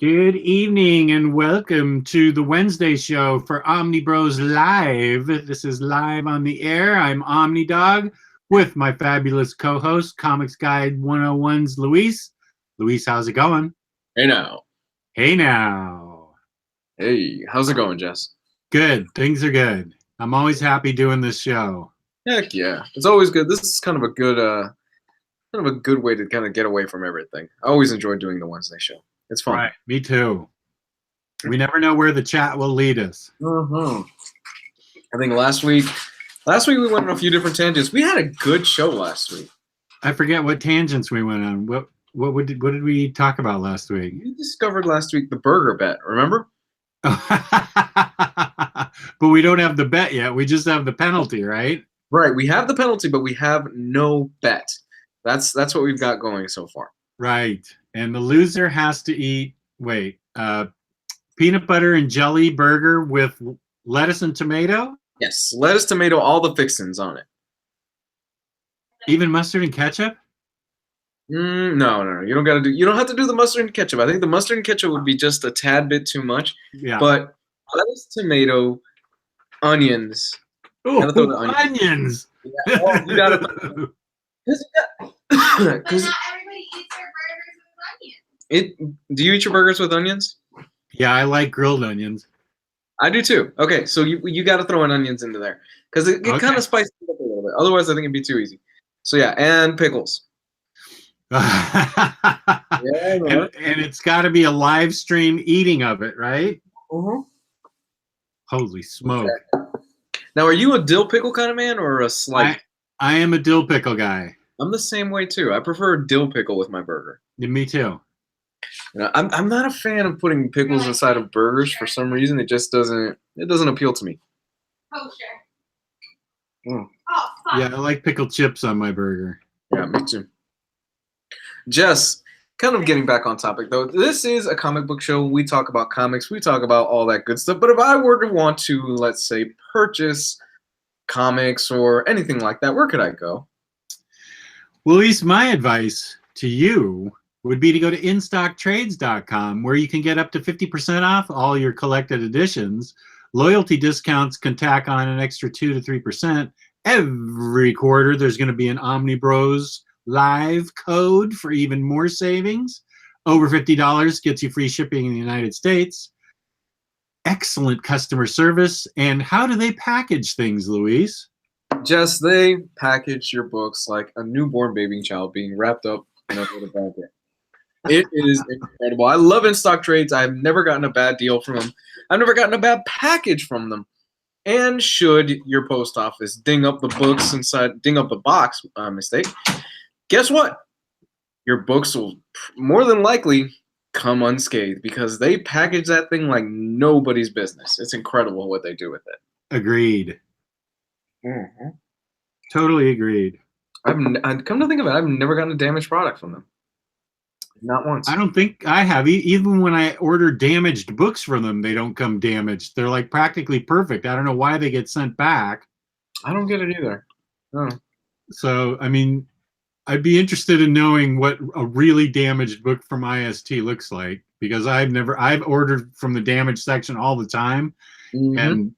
Good evening and welcome to the Wednesday show for Omnibros Live. This is live on the air. I'm OmniDog with my fabulous co-host, Comics Guide 101's Luis. Luis, how's it going? Hey now. Hey now. Hey, how's it going, Jess? Good. Things are good. I'm always happy doing this show. Heck yeah. It's always good. This is kind of a good way to kind of get away from everything. I always enjoy doing the Wednesday show. It's fun. Right. Me too. We never know where the chat will lead us. I think last week we went on a few different tangents. We had a good show last week. I forget what tangents we went on. What did we talk about last week? We discovered last week the burger bet, remember? But we don't have the bet yet. We just have the penalty, right? Right. We have the penalty, but we have no bet. That's what we've got going so far. Right. And the loser has to eat, peanut butter and jelly burger with lettuce and tomato? Yes. Lettuce, tomato, all the fixins on it. Even mustard and ketchup? No. You don't have to do the mustard and ketchup. I think the mustard and ketchup would be just a tad bit too much. Yeah. But lettuce, tomato, onions. Oh, onions. Yeah, well, you gotta because not everybody eats their burgers with onions. Do you eat your burgers with onions? Yeah, I like grilled onions. I do too. Okay, so you got to throw in onions into there because it kind of spices it up a little bit. Otherwise, I think it'd be too easy. So yeah, and pickles. And it's got to be a live stream eating of it, right? Holy smoke! Okay. Now, are you a dill pickle kind of man or a slice? I am a dill pickle guy. I'm the same way too. I prefer dill pickle with my burger. Yeah, me too. I'm not a fan of putting pickles inside of burgers for some reason. It just doesn't appeal to me. Oh sure. Mm. Oh fuck. Yeah, I like pickled chips on my burger. Yeah, me too. Jess, kind of getting back on topic though, this is a comic book show. We talk about comics, we talk about all that good stuff. But if I were to want to, let's say, purchase comics or anything like that, where could I go? Well, at least my advice to you would be to go to instocktrades.com, where you can get up to 50% off all your collected editions. Loyalty discounts can tack on an extra 2 to 3%. Every quarter, there's going to be an Omnibros Live code for even more savings. Over $50 gets you free shipping in the United States. Excellent customer service. And how do they package things, Luis? Jess, they package your books like a newborn baby child being wrapped up in a little blanket. It is incredible. I love In Stock Trades. I've never gotten a bad deal from them. I've never gotten a bad package from them. And should your post office ding up the box, guess what? Your books will more than likely come unscathed because they package that thing like nobody's business. It's incredible what they do with it. Agreed. Totally agreed. Come to think of it, I've never gotten a damaged product from them. Not once. I don't think I have. Even when I order damaged books from them, they don't come damaged. They're like practically perfect. I don't know why they get sent back. I don't get it either. No. So, I mean, I'd be interested in knowing what a really damaged book from IST looks like, because I've ordered from the damaged section all the time. And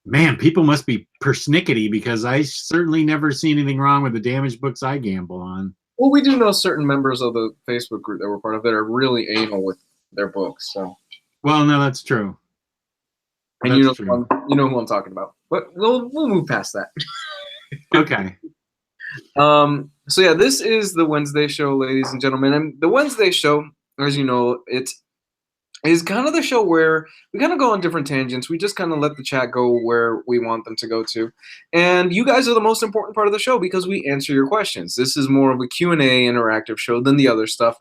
man, people must be persnickety, because I certainly never see anything wrong with the damaged books I gamble on. Well, we do know certain members of the Facebook group that we're part of that are really anal with their books. So, well, no, that's true. And you know who I'm talking about. But we'll move past that. Okay. So yeah, this is the Wednesday show, ladies and gentlemen. And the Wednesday show, as you know, it is kind of the show where we kind of go on different tangents. We just kind of let the chat go where we want them to go to. And you guys are the most important part of the show because we answer your questions. This is more of a Q&A interactive show than the other stuff.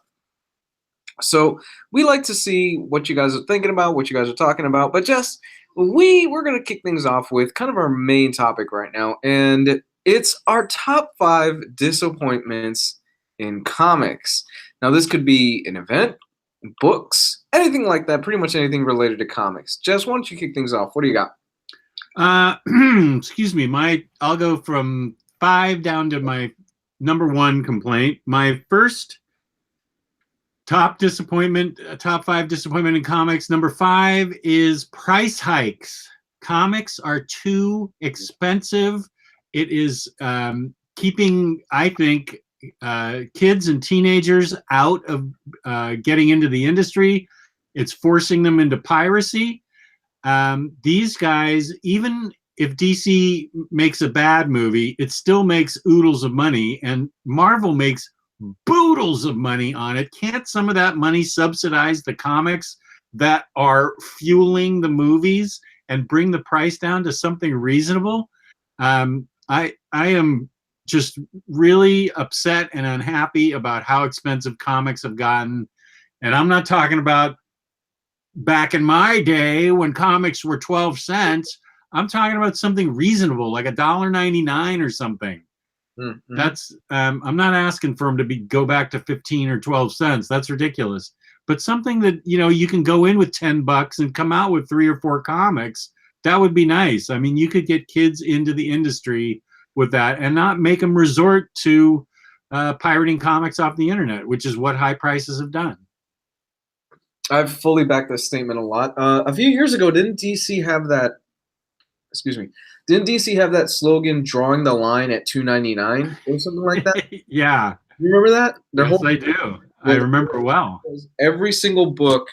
So we like to see what you guys are thinking about, what you guys are talking about. But just, we're going to kick things off with kind of our main topic right now. And it's our top 5 disappointments in comics. Now, this could be an event, books, anything like that, pretty much anything related to comics. Jess, why don't you kick things off? What do you got? Excuse me. I'll go from 5 down to my number 1 complaint. My first top disappointment, top 5 disappointment in comics. Number 5 is price hikes. Comics are too expensive. It is keeping, I think, kids and teenagers out of getting into the industry. It's forcing them into piracy. These guys, even if DC makes a bad movie, it still makes oodles of money, and Marvel makes boodles of money on it. Can't some of that money subsidize the comics that are fueling the movies and bring the price down to something reasonable? I am just really upset and unhappy about how expensive comics have gotten. And I'm not talking about back in my day when comics were 12 cents. I'm talking about something reasonable, like $1.99 or something. Mm-hmm. That's I'm not asking for them to go back to 15 or 12 cents. That's ridiculous. But something that, you know, you can go in with $10 and come out with 3 or 4 comics. That would be nice. I mean, you could get kids into the industry with that and not make them resort to pirating comics off the internet, which is what high prices have done. I've fully backed this statement a lot. A few years ago, didn't DC have that? Excuse me. Didn't DC have that slogan, "Drawing the line at $2.99" or something like that? Yeah. You remember that? Yes, I do. I remember well. Every single book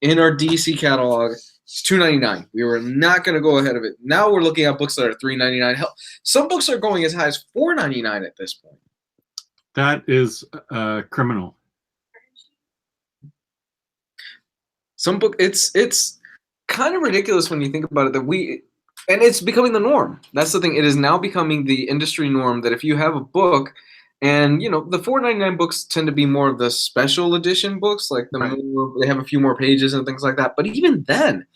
in our DC catalog is $2.99. We were not going to go ahead of it. Now we're looking at books that are $3.99. Hell, some books are going as high as $4.99 at this point. That is criminal. Some book, it's kind of ridiculous when you think about it and it's becoming the norm. That's the thing. It is now becoming the industry norm that if you have a book, and you know the $4.99 books tend to be more of the special edition books, like they have a few more pages and things like that. But even then,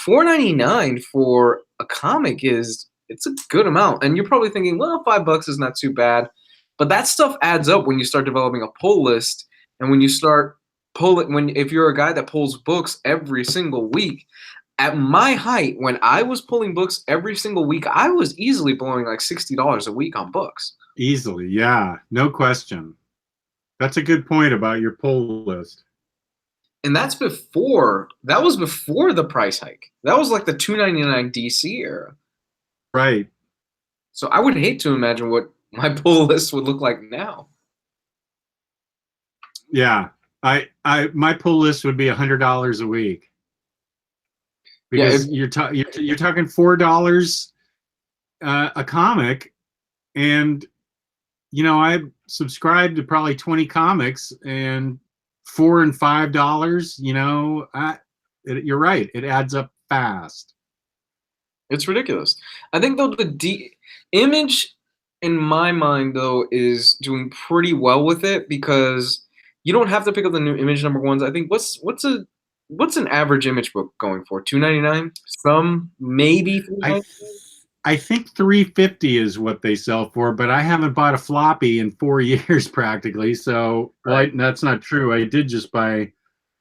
$4.99 for a comic it's a good amount. And you're probably thinking, well, $5 is not too bad. But that stuff adds up when you start developing a pull list, and when you start if you're a guy that pulls books every single week. At my height, when I was pulling books every single week, I was easily blowing like $60 a week on books. Easily, yeah, no question. That's a good point about your pull list. And that was before the price hike. That was like the $2.99 DC era. Right. So I would hate to imagine what my pull list would look like now. Yeah. My pull list would be $100 a week. Because you're talking $4 a comic, and you know I subscribe to probably 20 comics, and $4 and $5. You know, you're right. It adds up fast. It's ridiculous. I think though the Image, in my mind, though, is doing pretty well with it because you don't have to pick up the new Image #1s. I think what's an average Image book going for? $2.99? Some maybe $3.99? I think $3.50 is what they sell for, but I haven't bought a floppy in 4 years practically. So that's not true. I did just buy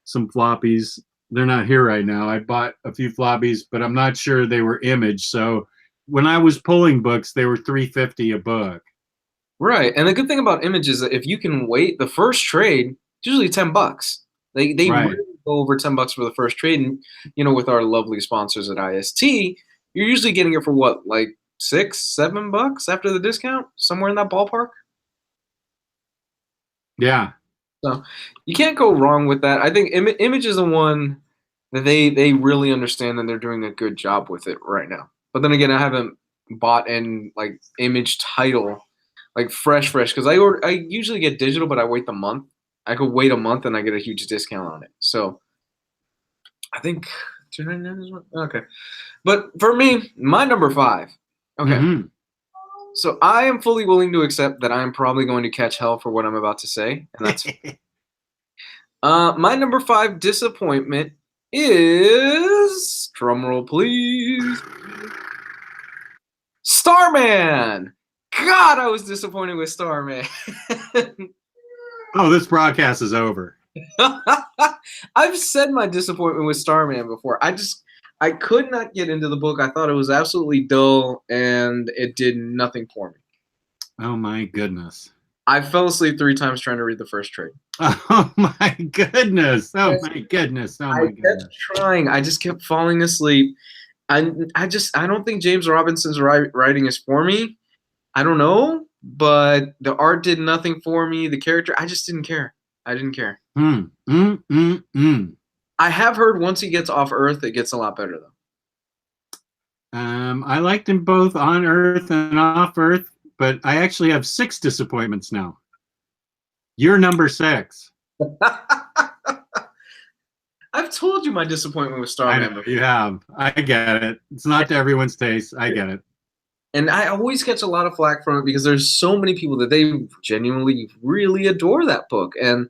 some floppies. They're not here right now. I bought a few floppies, but I'm not sure they were Image. So when I was pulling books, they were $3.50 a book. Right, and the good thing about Image is that if you can wait, the first trade, it's usually $10. They really go over $10 for the first trade, and you know, with our lovely sponsors at IST, you're usually getting it for what, like $6-7 after the discount, somewhere in that ballpark. Yeah. So you can't go wrong with that. I think Image is the one that they really understand, and they're doing a good job with it right now. But then again, I haven't bought an like Image title like fresh because I usually get digital, but I wait the month. I could wait a month and I get a huge discount on it. So I think $2.99 is what? Okay. But for me, my number 5. Okay. Mm-hmm. So I am fully willing to accept that I am probably going to catch hell for what I'm about to say, and that's my number 5 disappointment is, drumroll please, Starman. God, I was disappointed with Starman. Oh, this broadcast is over. I've said my disappointment with Starman before. I could not get into the book. I thought it was absolutely dull, and it did nothing for me. Oh my goodness. I fell asleep 3 times trying to read the first trade. Oh my goodness! Oh Yes. my goodness! Oh I my kept goodness! trying. I just kept falling asleep. I don't think James Robinson's writing is for me. I don't know, but the art did nothing for me. The character, I just didn't care. I didn't care. I have heard once he gets off Earth, it gets a lot better though. I liked him both on Earth and off Earth, but I actually have 6 disappointments now. You're number 6. I've told you my disappointment with I Starman. know you have. I get it. It's not to everyone's taste. I get it. And I always catch a lot of flack from it because there's so many people that they genuinely really adore that book. And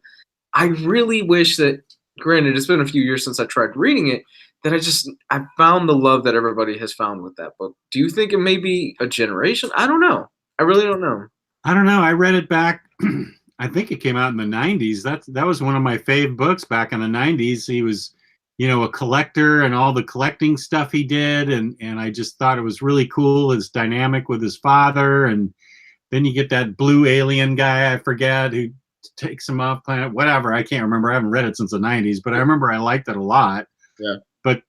I really wish that, granted, it's been a few years since I tried reading it, that I found the love that everybody has found with that book. Do you think it may be a generation? I don't know. I really don't know. I don't know. I read it back. I think it came out in the 90s. That was one of my fave books back in the 90s. He was, a collector and all the collecting stuff he did, and I just thought it was really cool, his dynamic with his father. And then you get that blue alien guy, I forget, who takes him off planet, whatever. I can't remember. I haven't read it since the 90s, but I remember I liked it a lot. Yeah. But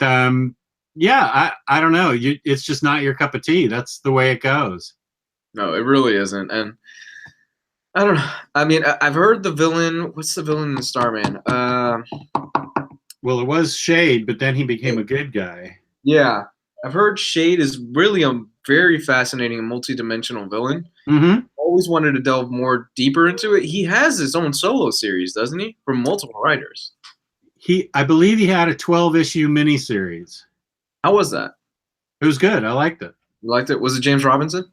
yeah, I don't know. It's just not your cup of tea. That's the way it goes. No, it really isn't. And I don't know. I mean, I've heard the villain. What's the villain in Starman? Well, it was Shade, but then he became a good guy. Yeah. I've heard Shade is really a very fascinating and multi-dimensional villain. Mm-hmm. Always wanted to delve more deeper into it. He has his own solo series, doesn't he? From multiple writers. I believe he had a 12-issue miniseries. How was that? It was good. I liked it. You liked it? Was it James Robinson?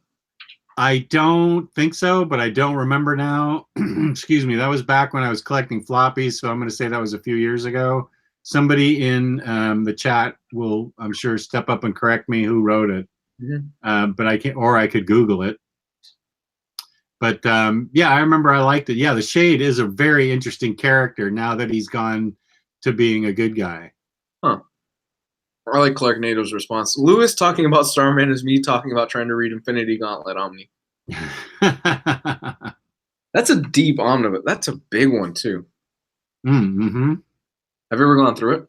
I don't think so, but I don't remember now. Excuse me. That was back when I was collecting floppies, so I'm going to say that was a few years ago. Somebody in the chat will, I'm sure, step up and correct me who wrote it. Mm-hmm. But I can't, or I could Google it. But yeah, I remember I liked it. Yeah, the Shade is a very interesting character now that he's gone to being a good guy. Huh. I like Clark Nato's response. Lewis talking about Starman is me talking about trying to read Infinity Gauntlet Omni. That's a deep omnibus. That's a big one, too. Mm-hmm. Have you ever gone through it?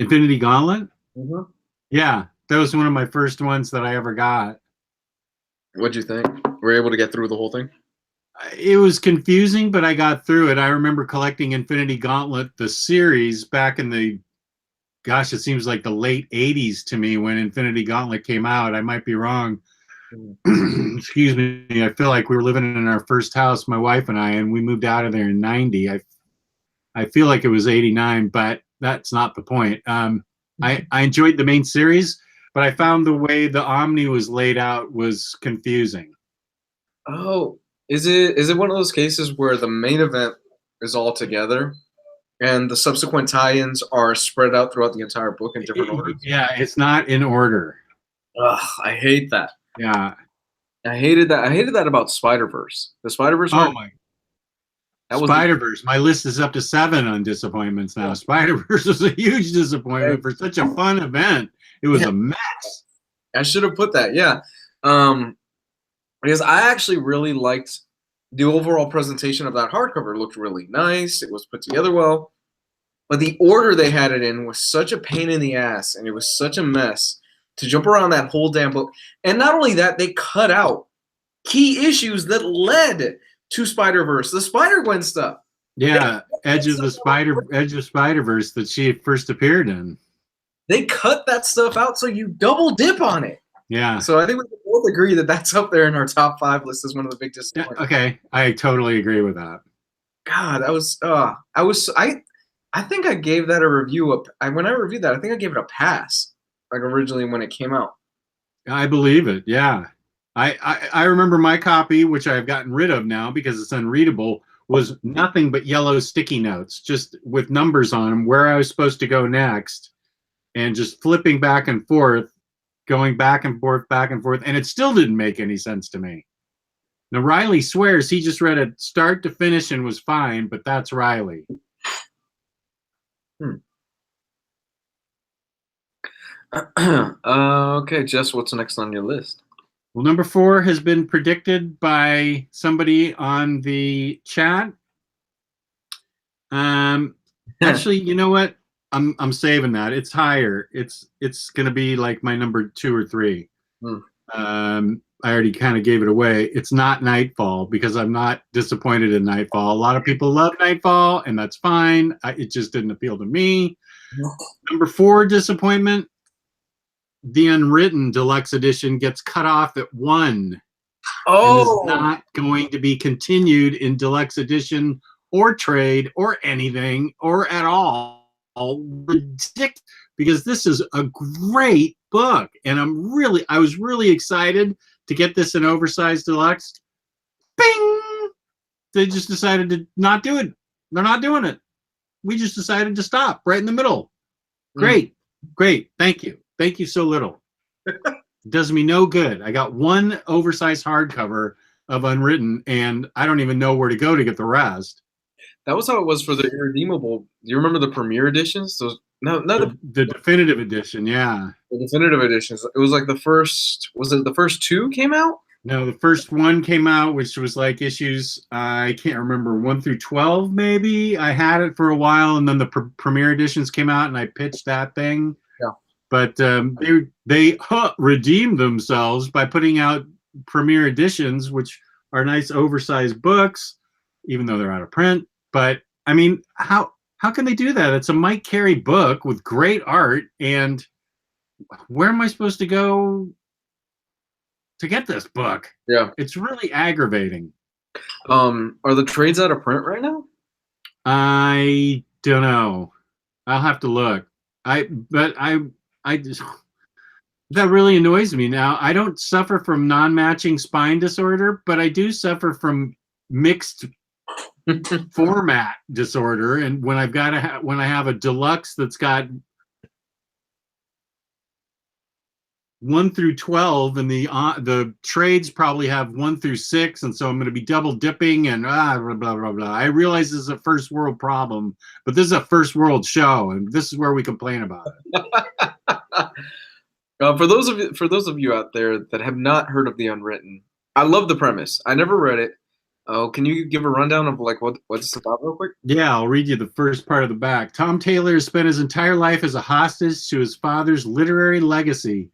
Infinity Gauntlet? Mm-hmm. Yeah, that was one of my first ones that I ever got. What'd you think? Were you able to get through the whole thing? It was confusing, but I got through it. I remember collecting Infinity Gauntlet, the series, back in the, gosh, it seems like the late 80s to me when Infinity Gauntlet came out. I might be wrong. Excuse me. I feel like we were living in our first house, my wife and I, and we moved out of there in 90. I feel like it was 89, but that's not the point. I enjoyed the main series, but I found the way the Omni was laid out was confusing. Oh, is it one of those cases where the main event is all together and the subsequent tie-ins are spread out throughout the entire book in different orders? Yeah, it's not in order. Ugh, I hate that. Yeah. I hated that. I hated that about Spider-Verse. The Spider-Verse Oh my. Spider-Verse. My list is up to 7 on disappointments now. Spider-Verse was a huge disappointment for such a fun event. It was a mess. I should have put that, yeah. Because I actually really liked the overall presentation of that hardcover. It looked really nice. It was put together well. But the order they had it in was such a pain in the ass, and it was such a mess to jump around that whole damn book. And not only that, they cut out key issues that led to Spider-Verse, the Spider-Gwen stuff. Yeah, Edge of Spider-Verse that she first appeared in. They cut that stuff out so you double dip on it. Yeah. So I think we can both agree that that's up there in our top 5 list as one of the big disappointments. Yeah, okay, I totally agree with that. God, I think I gave that a review. When I reviewed that, I think I gave it a pass, like originally when it came out. I believe it. Yeah, I remember my copy, which I've gotten rid of now because it's unreadable, was nothing but yellow sticky notes, just with numbers on them, where I was supposed to go next, and just flipping back and forth, going back and forth, and it still didn't make any sense to me. Now, Riley swears he just read it start to finish and was fine, but that's Riley. Okay, Jess, what's next on your list? Well, number 4 has been predicted by somebody on the chat. Actually, you know what? I'm saving that. It's higher. It's gonna be like my number 2 or 3. I already kind of gave it away. It's not Nightfall because I'm not disappointed in Nightfall. A lot of people love Nightfall, and that's fine. It just didn't appeal to me. Number 4 disappointment. The Unwritten Deluxe Edition gets cut off at 1. And is not going to be continued in Deluxe Edition or trade or anything or at all. Ridiculous, because this is a great book, and I was really excited to get this in oversized deluxe. Bing! They just decided to not do it. They're not doing it. We just decided to stop right in the middle. Great. Thank you so little. Does me no good. I got 1 oversized hardcover of Unwritten, and I don't even know where to go to get the rest. That was how it was for the irredeemable. Do you remember the premiere editions? Those the definitive edition, yeah. The definitive editions. It was like the first. Was it the first 2 came out? No, the first 1 came out, which was like issues. I can't remember 1 through 12, maybe. I had it for a while, and then the premiere editions came out, and I pitched that thing. Yeah. But they redeemed themselves by putting out premiere editions, which are nice oversized books, even though they're out of print. But I mean, how can they do that? It's a Mike Carey book with great art, and where am I supposed to go to get this book? Yeah, it's really aggravating. Are the trades out of print right now? I don't know. I'll have to look. I just that really annoys me. Now, I don't suffer from non-matching spine disorder, but I do suffer from mixed format disorder. And when when I have a deluxe that's got 1 through 12, and the trades probably have 1 through 6, and so I'm going to be double dipping and blah blah blah. I realize this is a first world problem, but this is a first world show, and this is where we complain about it. For those of you out there that have not heard of The Unwritten, I love the premise. I never read it. Oh, can you give a rundown of like what it's about real quick? Yeah, I'll read you the first part of the back. Tom Taylor has spent his entire life as a hostage to his father's literary legacy.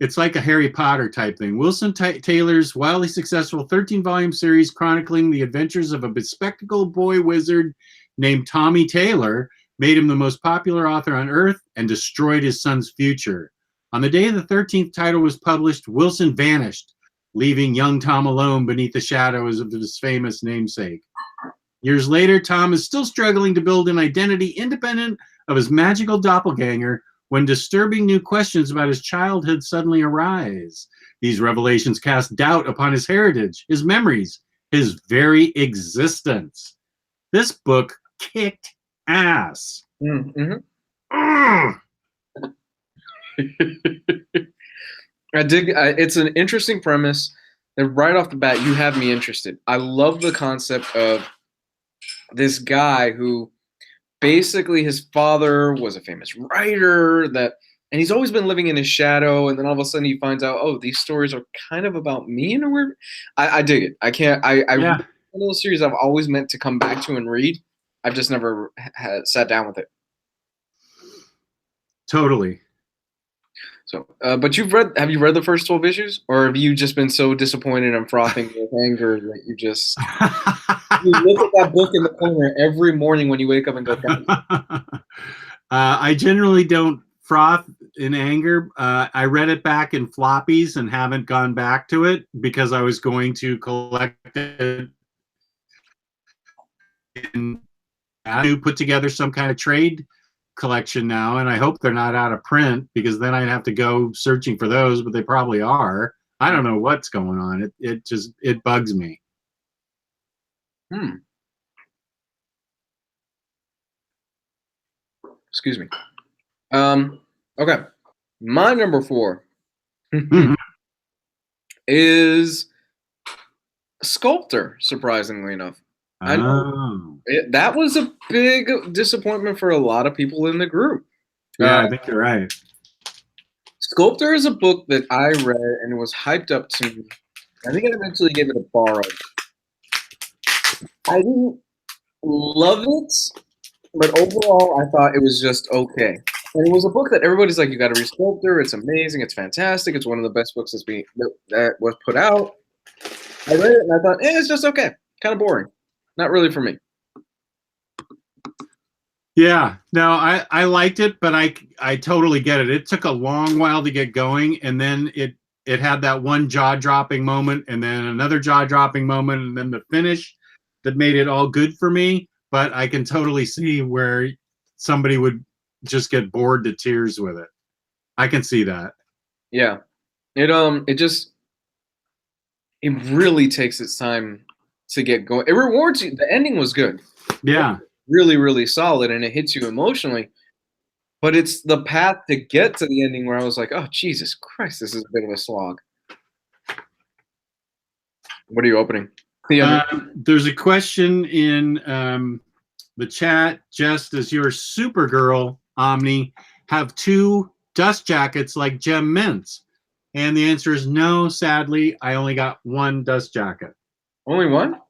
It's like a Harry Potter type thing. Wilson Taylor's wildly successful 13-volume series chronicling the adventures of a bespectacled boy wizard named Tommy Taylor made him the most popular author on Earth and destroyed his son's future. On the day the 13th title was published, Wilson vanished, leaving young Tom alone beneath the shadows of his famous namesake. Years later, Tom is still struggling to build an identity independent of his magical doppelganger when disturbing new questions about his childhood suddenly arise. These revelations cast doubt upon his heritage, his memories, his very existence. This book kicked ass. Mm-hmm. I dig. It's an interesting premise. And right off the bat, you have me interested. I love the concept of this guy who basically his father was a famous writer and he's always been living in his shadow. And then all of a sudden he finds out, oh, these stories are kind of about me in a weird. I dig it. I can't. One of those series I've always meant to come back to and read. I've just never sat down with it. Totally. So, but have you read the first 12 issues, or have you just been so disappointed and frothing with anger that you just you look at that book in the corner every morning when you wake up and go down? I generally don't froth in anger. I read it back in floppies and haven't gone back to it because I was going to collect it and put together some kind of trade collection now, and I hope they're not out of print because then I'd have to go searching for those, but they probably are. I don't know what's going on. It bugs me. Excuse me. Okay. My number 4 is Sculptor, surprisingly enough. I know that was a big disappointment for a lot of people in the group. Yeah, I think you're right. Sculptor is a book that I read and it was hyped up to me. I think I eventually gave it a borrow. I didn't love it, but overall, I thought it was just okay. And it was a book that everybody's like, you got to read Sculptor. It's amazing. It's fantastic. It's one of the best books that was put out. I read it and I thought, it's just okay. Kind of boring. Not really for me. Yeah, no, I liked it, but I totally get it. It took a long while to get going, and then it had that one jaw-dropping moment, and then another jaw-dropping moment, and then the finish that made it all good for me. But I can totally see where somebody would just get bored to tears with it. I can see that. Yeah. It really takes its time to get going. It rewards you. The ending was good. Yeah. Really, really solid, and it hits you emotionally. But it's the path to get to the ending where I was like, oh, Jesus Christ, this is a bit of a slog. What are you opening? There's a question in the chat. Just does your Supergirl Omni have 2 dust jackets like Gem Mints? And the answer is no, sadly. I only got 1 dust jacket. Only 1?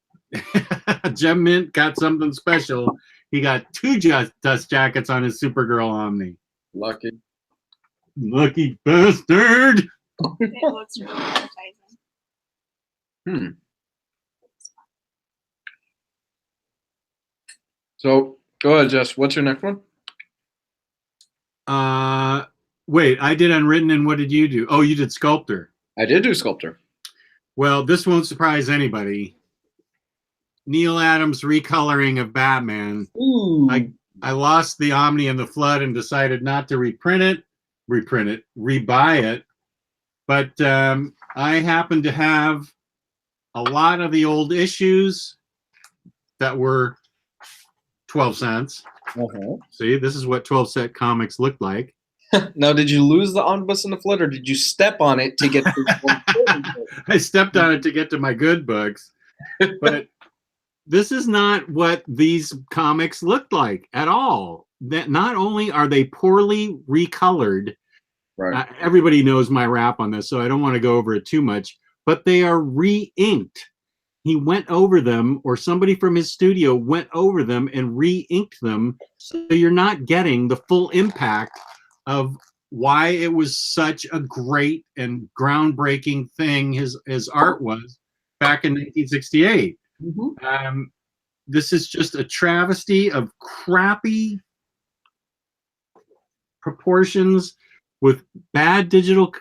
Gem Mint got something special. He got 2 dust jackets on his Supergirl Omni. Lucky bastard. It looks really appetizing. So go ahead, Jess. What's your next one? Wait, I did Unwritten, and what did you do? Oh, you did Sculptor. I did do Sculptor. Well, this won't surprise anybody. Neil Adams' recoloring of Batman. Ooh. I lost the Omni in the flood and decided not to rebuy it. But I happen to have a lot of the old issues that were 12 cents. See, this is what 12-cent comics looked like. Now, did you lose the omnibus in the flood, or did you step on it to get to I stepped on it to get to my good books. But this is not what these comics looked like at all. That not only are they poorly recolored, right? Everybody knows my rap on this, so I don't want to go over it too much, but they are re-inked. He went over them, or somebody from his studio went over them and re-inked them, so you're not getting the full impact of why it was such a great and groundbreaking thing his art was back in 1968. This is just a travesty of crappy proportions with bad digital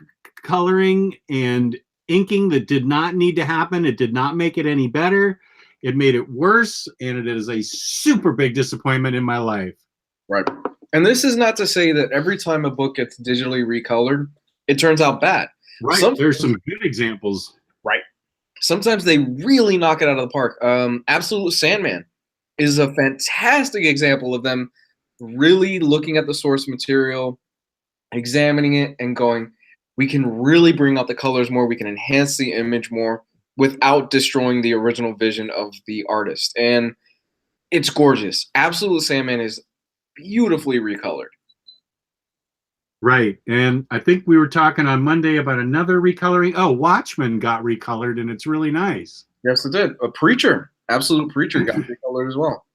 coloring and inking that did not need to happen. It did not make it any better. It made it worse, and it is a super big disappointment in my life. Right. And this is not to say that every time a book gets digitally recolored, it turns out bad. Right. There's some good examples. Right. Sometimes they really knock it out of the park. Absolute Sandman is a fantastic example of them really looking at the source material, examining it, and going, we can really bring out the colors more, we can enhance the image more without destroying the original vision of the artist. And it's gorgeous. Absolute Sandman is beautifully recolored. Right. And I think we were talking on Monday about another recoloring. Oh, Watchmen got recolored, and it's really nice. Yes, it did. A Preacher, Absolute Preacher got recolored as well.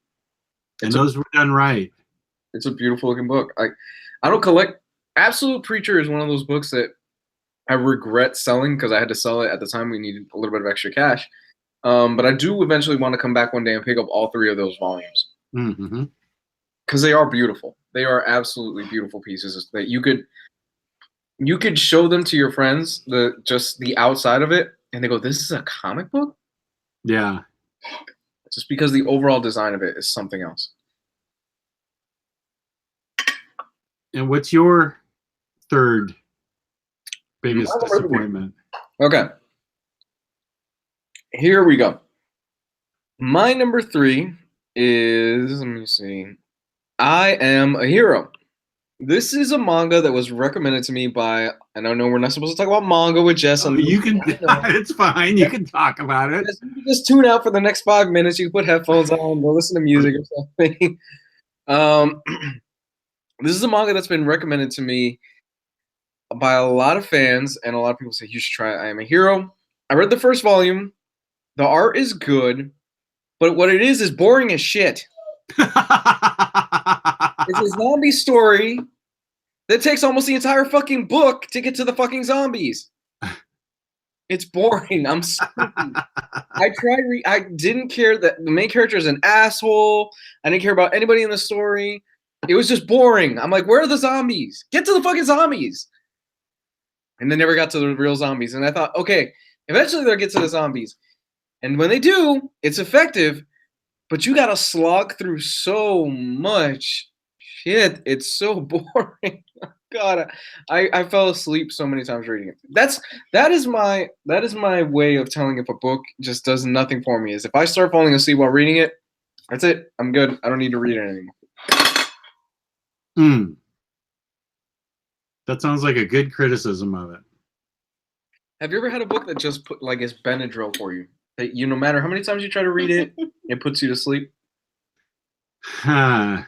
And those were done right. It's a beautiful looking book. I don't collect. Absolute Preacher is one of those books that I regret selling because I had to sell it at the time. We needed a little bit of extra cash. But I do eventually want to come back one day and pick up all 3 of those volumes. Because they are beautiful. They are absolutely beautiful pieces that you could show them to your friends, just the outside of it, and they go, this is a comic book? Yeah. Just because the overall design of it is something else. And what's your third biggest disappointment? Okay. Here we go. My number 3 is, let me see, I Am a Hero. This is a manga that was recommended to me by, and I know we're not supposed to talk about manga with Jess. You can, it's fine. You can talk about it. Just tune out for the next 5 minutes. You can put headphones on, go listen to music or something. This is a manga that's been recommended to me by a lot of fans, and a lot of people say you should try I Am a Hero. I read the first volume. The art is good, but what it is boring as shit. It's a zombie story that takes almost the entire fucking book to get to the fucking zombies. It's boring. I'm sorry. I didn't care that the main character is an asshole. I didn't care about anybody in the story. It was just boring. I'm like, where are the zombies? Get to the fucking zombies. And they never got to the real zombies. And I thought, okay, eventually they'll get to the zombies. And when they do, it's effective. But you got to slog through so much shit. It's so boring. God, I fell asleep so many times reading it. That is my way of telling if a book just does nothing for me. Is if I start falling asleep while reading it, that's it. I'm good. I don't need to read it anymore. That sounds like a good criticism of it. Have you ever had a book that just put like it's Benadryl for you? That you, no matter how many times you try to read it, it puts you to sleep? I'll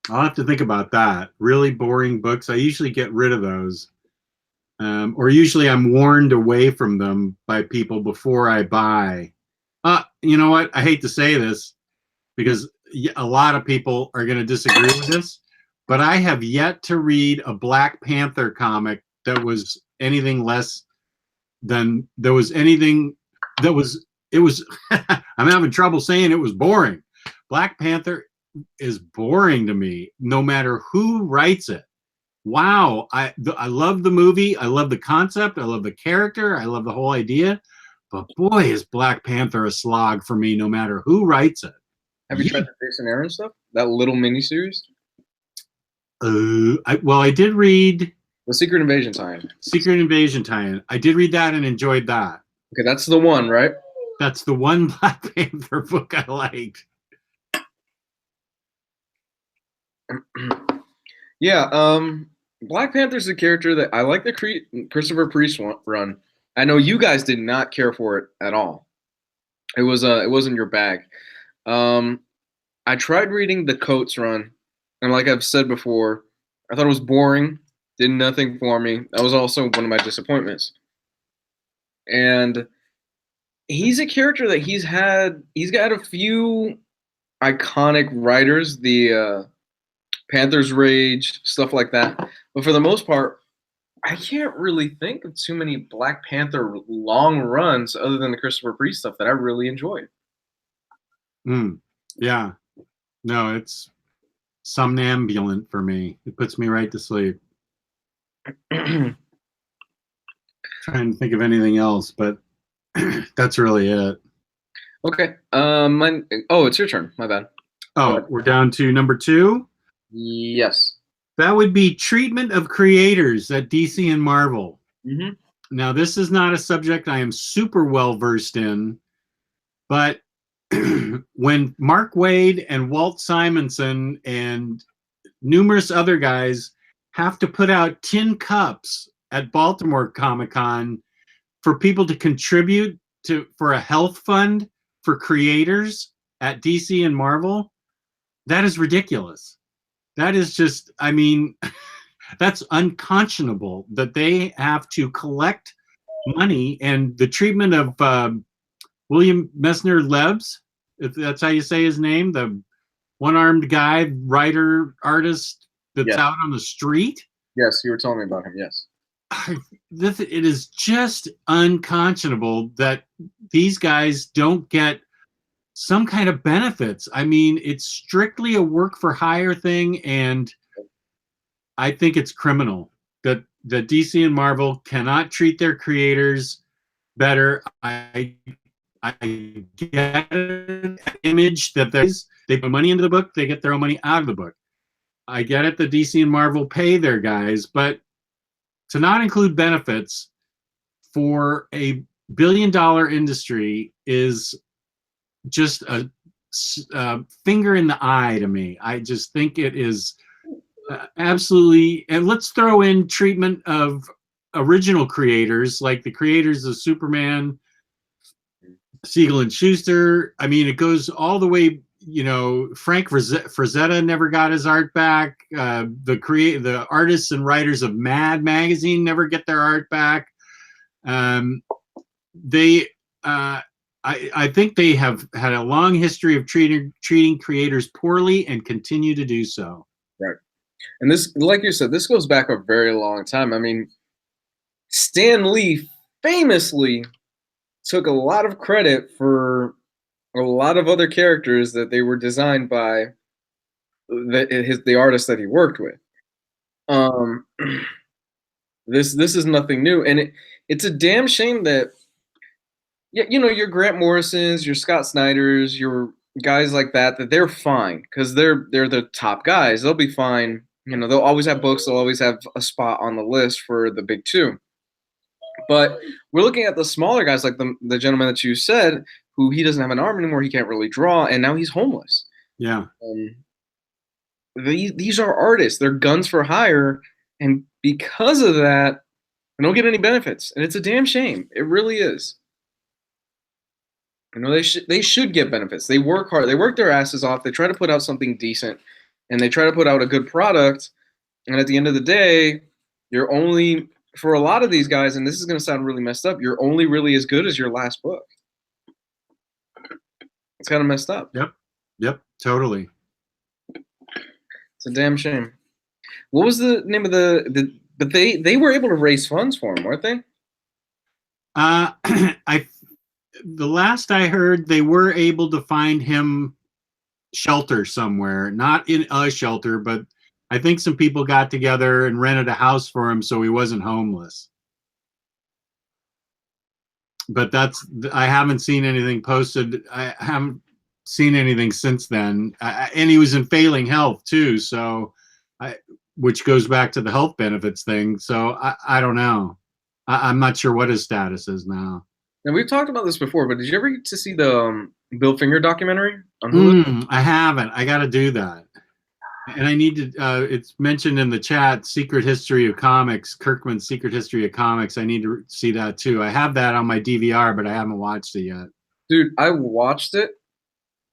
have to think about that. Really boring books, I usually get rid of those. Or usually I'm warned away from them by people before I buy. You know what? I hate to say this because a lot of people are going to disagree with this, but I have yet to read a Black Panther comic that was anything less than there was anything that was, it was, I'm having trouble saying it was boring. Black Panther is boring to me, no matter who writes it. Wow, I love the movie, I love the concept, I love the character, I love the whole idea, but boy, is Black Panther a slog for me, no matter who writes it. Have you tried the Jason Aaron stuff? That little miniseries? I did read The Secret Invasion tie-in. Secret Invasion tie-in. I did read that and enjoyed that. Okay, that's the one, right? That's the one Black Panther book I liked. Yeah, Black Panther's a character that I like the Christopher Priest run. I know you guys did not care for it at all. It wasn't your bag. I tried reading the Coates run, and like I've said before, I thought it was boring, did nothing for me. That was also one of my disappointments. And he's a character that he's got a few iconic writers, the Panther's Rage, stuff like that. But for the most part, I can't really think of too many Black Panther long runs other than the Christopher Priest stuff that I really enjoyed. Yeah. No, it's somnambulant for me. It puts me right to sleep. Trying to think of anything else, but that's really it. Okay. It's your turn. My bad. Oh, we're down to number 2? Yes. That would be treatment of creators at DC and Marvel. Mm-hmm. Now, this is not a subject I am super well versed in, but when Mark Waid and Walt Simonson and numerous other guys have to put out tin cups at Baltimore Comic-Con for people to contribute for a health fund for creators at DC and Marvel, that is ridiculous. That is just, I mean, that's unconscionable that they have to collect money. And the treatment of William Messner-Lebs, if that's how you say his name, the one-armed guy, writer, artist that's out on the street. Yes, you were telling me about him, yes. It is just unconscionable that these guys don't get some kind of benefits. I mean, it's strictly a work for hire thing, and I think it's criminal that DC and Marvel cannot treat their creators better. I get an image that they put money into the book, they get their own money out of the book. I get it that DC and Marvel pay their guys, but to not include benefits for a billion-dollar industry is just a finger in the eye to me. I just think it is absolutely, and let's throw in treatment of original creators, like the creators of Superman, Siegel and Schuster. I mean, it goes all the way you know, Frank Frazetta never got his art back. The artists and writers of Mad Magazine never get their art back. I think they have had a long history of treating creators poorly and continue to do so. Right. And this, like you said, this goes back a very long time. I mean, Stan Lee famously took a lot of credit for a lot of other characters that they were designed by the artist that he worked with. This is nothing new, and it's a damn shame that, yeah, you know, your Grant Morrisons, your Scott Snyders, your guys like that they're fine because they're the top guys. They'll be fine. You know, they'll always have books. They'll always have a spot on the list for the big two. But we're looking at the smaller guys, like the gentleman that you said, who he doesn't have an arm anymore. He can't really draw, and now he's homeless. Yeah. These are artists. They're guns for hire, and because of that, they don't get any benefits, and it's a damn shame. It really is. You know, they should get benefits. They work hard. They work their asses off. They try to put out something decent, and they try to put out a good product. And at the end of the day, you're only, for a lot of these guys, and this is going to sound really messed up, you're only really as good as your last book. It's kind of messed up. Yep, totally. It's a damn shame. What was the name of but they were able to raise funds for him, weren't they? The last I heard, they were able to find him shelter somewhere, not in a shelter, but I think some people got together and rented a house for him so he wasn't homeless. But I haven't seen anything posted. I haven't seen anything since then. And he was in failing health too, so which goes back to the health benefits thing. So I don't know. I'm not sure what his status is now. Now, we've talked about this before, but did you ever get to see the Bill Finger documentary on Hulu? I haven't. I got to do that. And I need to, it's mentioned in the chat, Secret History of Comics, Kirkman's Secret History of Comics. I need to see that too. I have that on my DVR, but I haven't watched it yet. Dude, I watched it,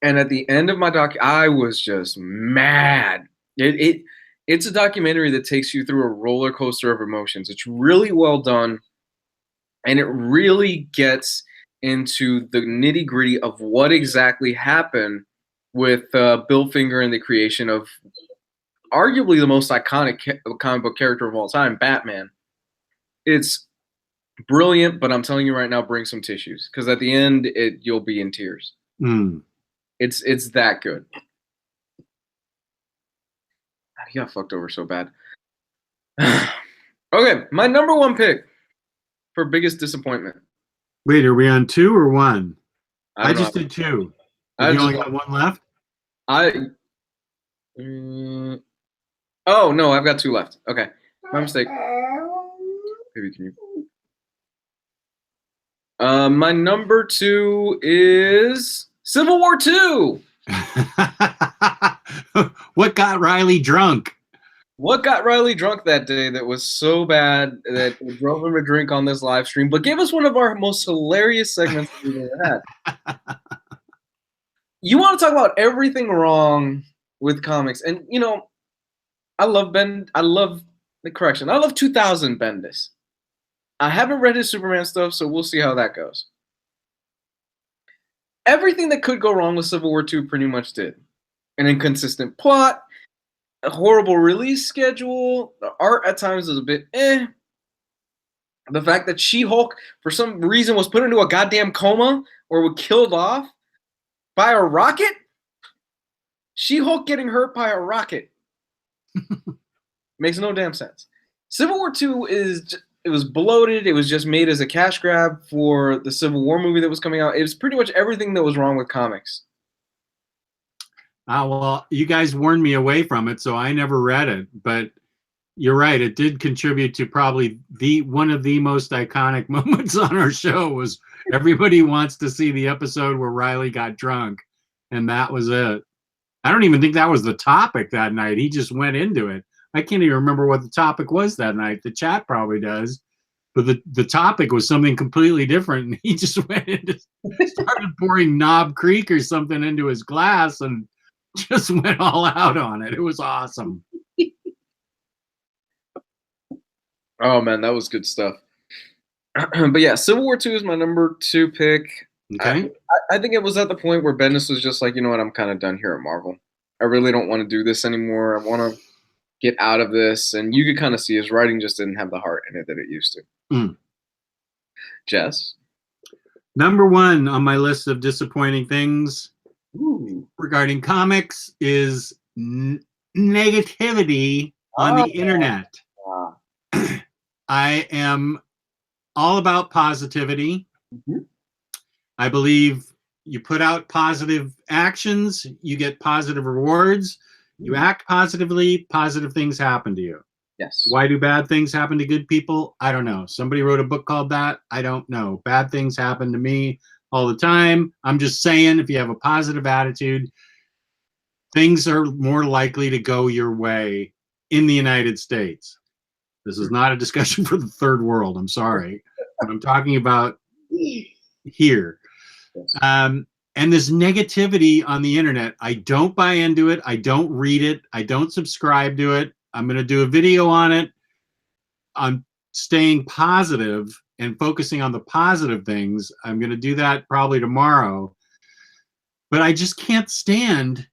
and at the end of my I was just mad. It's a documentary that takes you through a roller coaster of emotions. It's really well done. And it really gets into the nitty gritty of what exactly happened with Bill Finger and the creation of arguably the most iconic comic book character of all time, Batman. It's brilliant, but I'm telling you right now, bring some tissues because at the end, you'll be in tears. It's that good. He got fucked over so bad. Okay, my number one pick for biggest disappointment. Wait, are we on 2 or 1? I just know. did 2. You got only got 1 left? Oh no, I've got 2 left. Okay, my mistake. Maybe can you? My number 2 is Civil War II. What got Riley drunk? What got Riley drunk that day that was so bad that we drove him a drink on this live stream, but gave us one of our most hilarious segments we've ever had. You want to talk about everything wrong with comics, and you know, I love 2000 Bendis. I haven't read his Superman stuff, so we'll see how that goes. Everything that could go wrong with Civil War II pretty much did. An inconsistent plot, a horrible release schedule, the art at times is a bit The fact that She-Hulk, for some reason, was put into a goddamn coma or was killed off by a rocket? She-Hulk getting hurt by a rocket. Makes no damn sense. Civil War II it was bloated. It was just made as a cash grab for the Civil War movie that was coming out. It was pretty much everything that was wrong with comics. Well, you guys warned me away from it, so I never read it. But you're right; it did contribute to probably one of the most iconic moments on our show. Was everybody wants to see the episode where Riley got drunk, and that was it. I don't even think that was the topic that night. He just went into it. I can't even remember what the topic was that night. The chat probably does, but the topic was something completely different, and he just went and started pouring Knob Creek or something into his glass and just went all out on it. It was awesome. Oh man, that was good stuff. But yeah, Civil War II is my number 2 pick. Okay. I think it was at the point where Bendis was just like, you know what, I'm kind of done here at Marvel. I really don't want to do this anymore. I want to get out of this. And you could kind of see his writing just didn't have the heart in it that it used to. Jess? Number 1 on my list of disappointing things regarding comics is negativity on the internet. I am all about positivity. I believe you put out positive actions, you get positive rewards. You act positively, positive things happen to you. Yes. Why do bad things happen to good people? I don't know. Somebody wrote a book called that. I don't know. Bad things happen to me all the time. I'm just saying, if you have a positive attitude, things are more likely to go your way in the United States. This is not a discussion for the third world. I'm sorry. But I'm talking about here. And this negativity on the internet, I don't buy into it. I don't read it. I don't subscribe to it. I'm going to do a video on it. I'm staying positive and focusing on the positive things. I'm going to do that probably tomorrow. But I just can't stand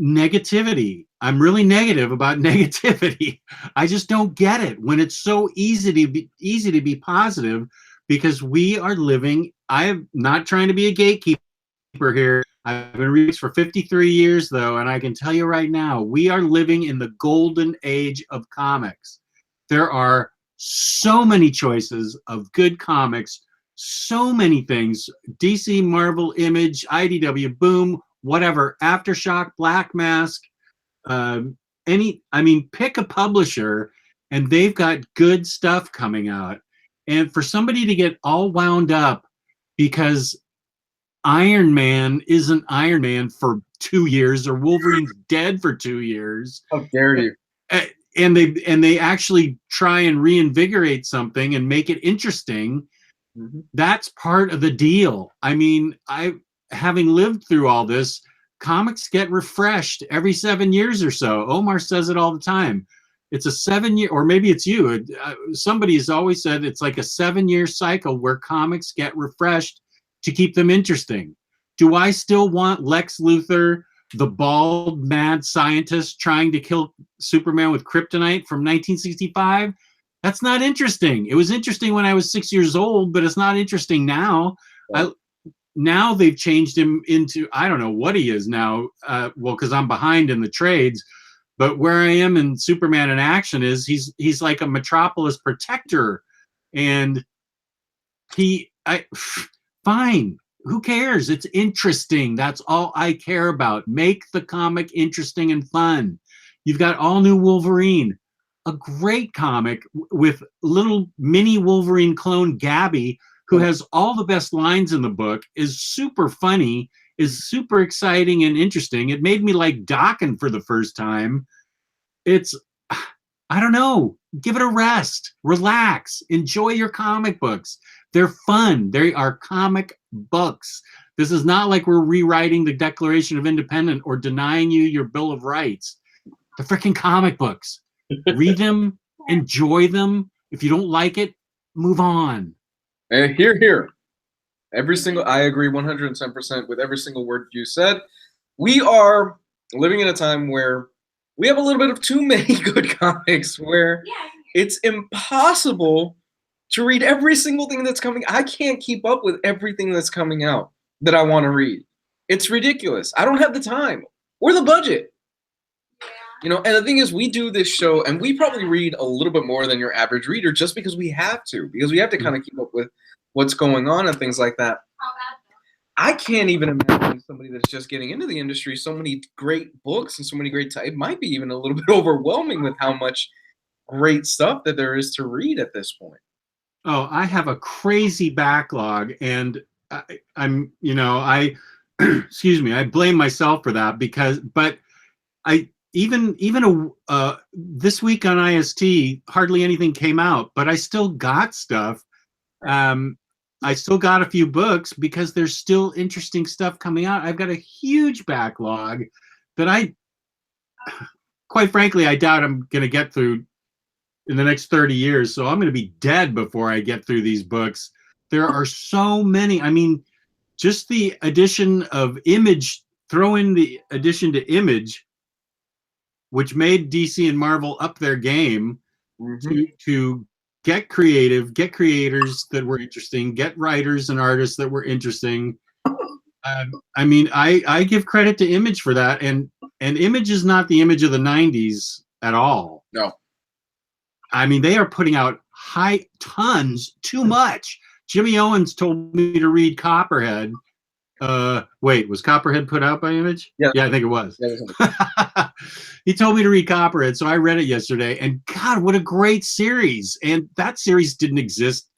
negativity. I'm really negative about negativity. I just don't get it when it's so easy to be positive, because we are living. I'm not trying to be a gatekeeper here. I've been reading for 53 years, though, and I can tell you right now, we are living in the golden age of comics. There are so many choices of good comics, so many things. DC, Marvel, Image, IDW, Boom, whatever, Aftershock, Black Mask, pick a publisher, and they've got good stuff coming out. And for somebody to get all wound up because Iron Man isn't Iron Man for 2 years, or Wolverine's dead for 2 years. How dare you? And they actually try and reinvigorate something and make it interesting. That's part of the deal. I mean, having lived through all this, comics get refreshed every 7 years or so. Omar says it all the time. It's a 7-year, or maybe it's you. Somebody has always said it's like a 7-year cycle where comics get refreshed to keep them interesting. Do I still want Lex Luthor, the bald, mad scientist trying to kill Superman with kryptonite from 1965? That's not interesting. It was interesting when I was 6 years old, but it's not interesting now. Now they've changed him into, I don't know what he is now. Because I'm behind in the trades. But where I am in Superman in Action is he's like a Metropolis protector, and fine. Who cares? It's interesting. That's all I care about. Make the comic interesting and fun. You've got all new Wolverine, a great comic with little mini Wolverine clone Gabby, who has all the best lines in the book, is super funny, is super exciting and interesting. It made me like Dokken for the first time. I don't know. Give it a rest. Relax. Enjoy your comic books. They're fun. They are comic books. This is not like we're rewriting the Declaration of Independence or denying you your Bill of Rights. The freaking comic books. Read them. Enjoy them. If you don't like it, move on. And here. I agree 110% with every single word you said. We are living in a time where we have a little bit of too many good comics, where it's impossible to read every single thing that's coming. I can't keep up with everything that's coming out that I want to read. It's ridiculous. I don't have the time or the budget. You know, and the thing is, we do this show, and we probably read a little bit more than your average reader just because we have to kind of keep up with what's going on and things like that. I can't even imagine somebody that's just getting into the industry, so many great books and so many great it might be even a little bit overwhelming with how much great stuff that there is to read at this point. Oh, I have a crazy backlog, and excuse me, I blame myself for that, but even this week on IST, hardly anything came out, but I still got stuff. I still got a few books because there's still interesting stuff coming out. I've got a huge backlog that quite frankly, I doubt I'm going to get through in the next 30 years. So I'm going to be dead before I get through these books. There are so many. I mean, just the addition of Image, throw in the addition to Image, which made DC and Marvel up their game to get creative, get creators that were interesting, get writers and artists that were interesting. I mean, I give credit to Image for that, and Image is not the Image of the 90s at all. No. I mean, they are putting out too much. Jimmy Owens told me to read Copperhead. Wait, was Copperhead put out by Image? Yeah, I think it was. Yeah, he told me to read Copperhead, so I read it yesterday, and God, what a great series. And that series didn't exist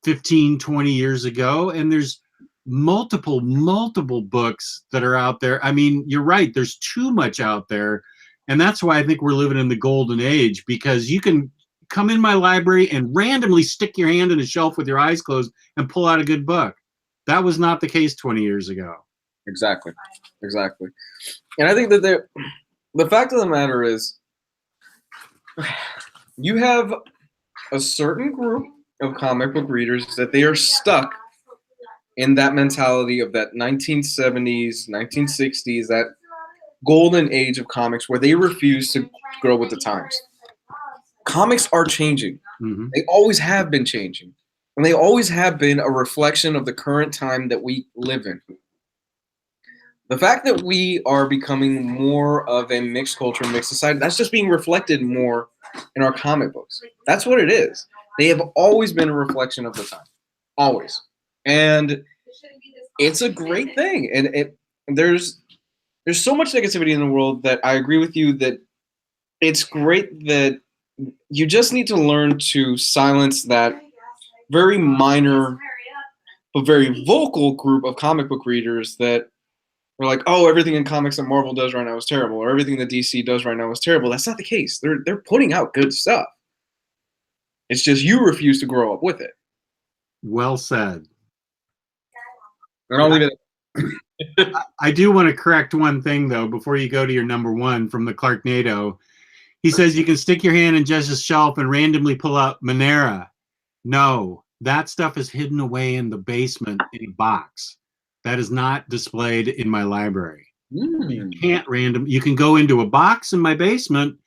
15, 20 years ago, and there's multiple books that are out there. I mean, you're right, there's too much out there, and that's why I think we're living in the golden age, because you can come in my library and randomly stick your hand in a shelf with your eyes closed and pull out a good book. That was not the case 20 years ago. Exactly. And I think that the fact of the matter is, you have a certain group of comic book readers that they are stuck in that mentality of that 1970s, 1960s, that golden age of comics where they refuse to grow with the times. Comics are changing. Mm-hmm. They always have been changing. And they always have been a reflection of the current time that we live in. The fact that we are becoming more of a mixed culture, mixed society, that's just being reflected more in our comic books. That's what it is. They have always been a reflection of the time. Always. And it's a great thing. And there's so much negativity in the world that I agree with you that it's great that you just need to learn to silence that very minor but very vocal group of comic book readers that are like, oh, everything in comics that Marvel does right now is terrible, or everything that DC does right now is terrible. That's not the case. They're putting out good stuff. It's just you refuse to grow up with it. Well said. And I'll leave it. I do want to correct one thing, though, before you go to your number one from the Clarknado. He says you can stick your hand in Jess's shelf and randomly pull out Monera. No, that stuff is hidden away in the basement in a box. That is not displayed in my library. You can't you can go into a box in my basement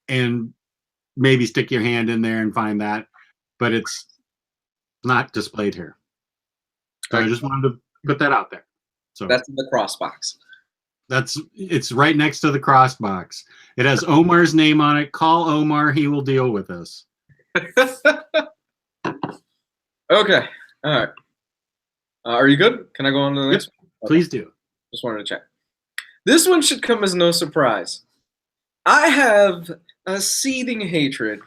and maybe stick your hand in there and find that, but it's not displayed here. So I just wanted to put that out there. So that's in the cross box. It's right next to the cross box. It has Omar's name on it. Call Omar, he will deal with us. Okay. All right. Are you good? Can I go on to the next one? Okay. Please do. Just wanted to check. This one should come as no surprise. I have a seething hatred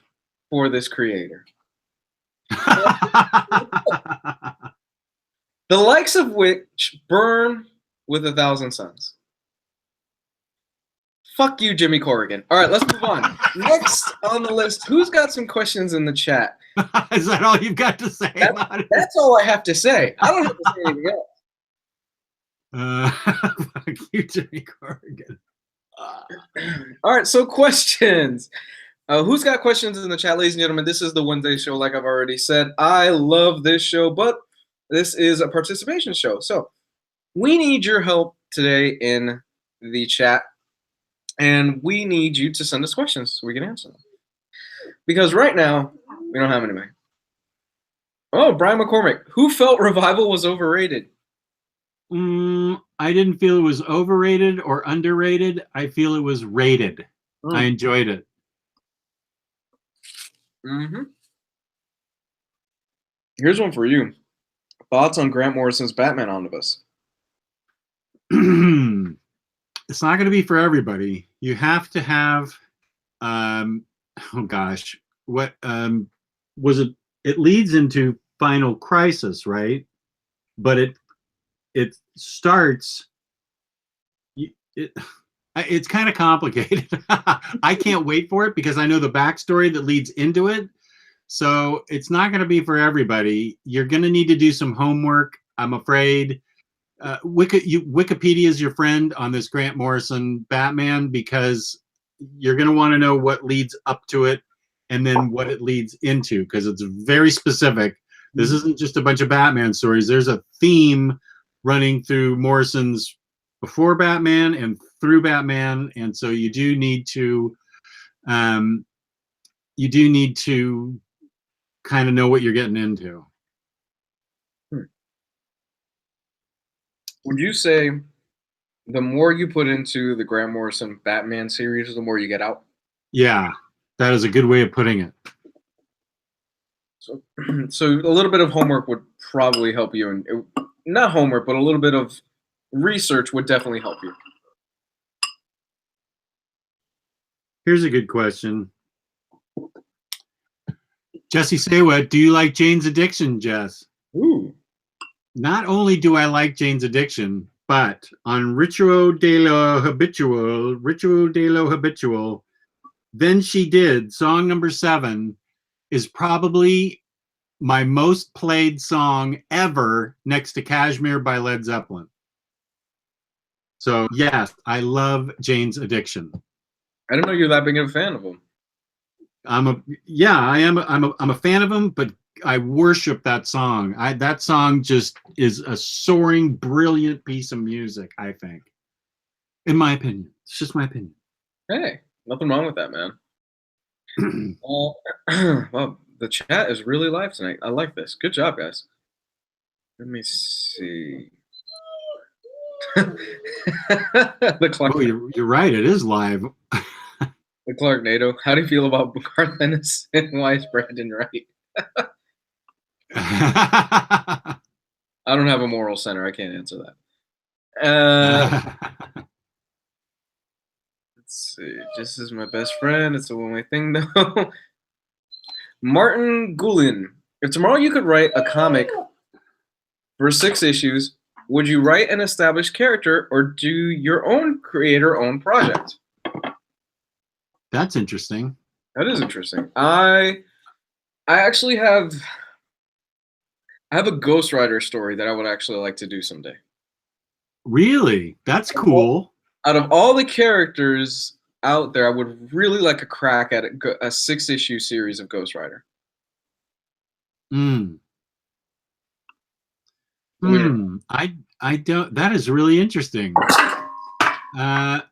for this creator. The likes of which burn with 1,000 suns. Fuck you, Jimmy Corrigan. All right, let's move on. Next on the list, who's got some questions in the chat? Is that all you've got to say? That's all I have to say. I don't have to say anything else. Fuck you, Jimmy Corrigan. All right, so questions. Who's got questions in the chat, ladies and gentlemen? This is the Wednesday show, like I've already said. I love this show, but this is a participation show. So we need your help today in the chat, and we need you to send us questions so we can answer them. Because right now, we don't have anybody. Oh, Brian McCormick. Who felt Revival was overrated? I didn't feel it was overrated or underrated. I feel it was rated. I enjoyed it. Here's one for you. Thoughts on Grant Morrison's Batman Omnibus? It's not going to be for everybody. You have to have, oh gosh, what was it? It leads into Final Crisis, right? But it starts. It's kind of complicated. I can't wait for it because I know the backstory that leads into it. So it's not going to be for everybody. You're going to need to do some homework, I'm afraid. Wikipedia is your friend on this Grant Morrison Batman because you're going to want to know what leads up to it and then what it leads into because it's very specific. This isn't just a bunch of Batman stories. There's a theme running through Morrison's before Batman and through Batman, and so you do need to kind of know what you're getting into. Would you say the more you put into the Grant Morrison Batman series, the more you get out? Yeah, that is a good way of putting it. So a little bit of homework would probably help you, and not homework, but a little bit of research would definitely help you. Here's a good question. Jesse Saywa, do you like Jane's Addiction, Jess? Ooh. Not only do I like Jane's Addiction, but on Ritual de lo Habitual, Then She Did, song number 7, is probably my most played song ever next to Kashmir by Led Zeppelin. So yes, I love Jane's Addiction. I didn't know you're that big of a fan of him. I'm a fan of him, but I worship that song. That song just is a soaring, brilliant piece of music, I think. In my opinion. It's just my opinion. Hey, nothing wrong with that, man. Well, the chat is really live tonight. I like this. Good job, guys. Let me see. The Clark. Oh, you're right. It is live. The Clark NATO. How do you feel about Garth Ennis and why is Brandon right? I don't have a moral center. I can't answer that. Let's see. Just as my best friend. It's a one-way thing, though. Martin Goulin. If tomorrow you could write a comic for 6 issues, would you write an established character or do your own creator-owned project? That's interesting. That is interesting. I actually have a Ghost Rider story that I would actually like to do someday. Really? That's cool. Out of all the characters out there, I would really like a crack at a 6-issue series of Ghost Rider. I don't. That is really interesting. I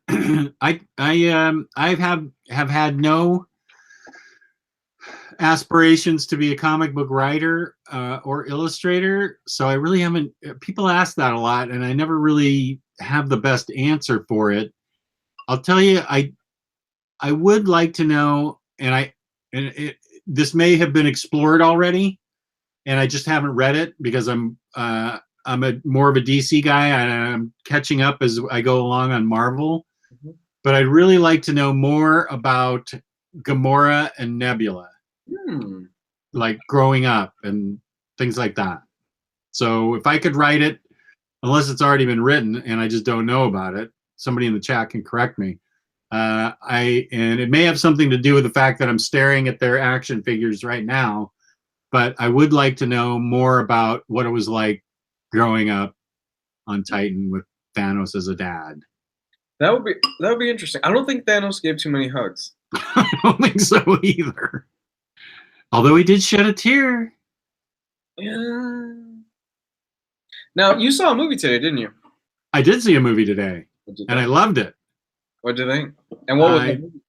have had no aspirations to be a comic book writer or illustrator, so I really haven't. People ask that a lot, and I never really have the best answer for it. I'll tell you, I would like to know, this may have been explored already, and I just haven't read it because I'm more of a DC guy, and I'm catching up as I go along on Marvel. Mm-hmm. But I'd really like to know more about Gamora and Nebula, like growing up and things like that. So if I could write it, unless it's already been written and I just don't know about it, somebody in the chat can correct me. And it may have something to do with the fact that I'm staring at their action figures right now, but I would like to know more about what it was like growing up on Titan with Thanos as a dad. That would be interesting. I don't think Thanos gave too many hugs. I don't think so either. Although he did shed a tear. Yeah. Now, you saw a movie today, didn't you? I did see a movie today, and I loved it. What did you think? And what was the movie?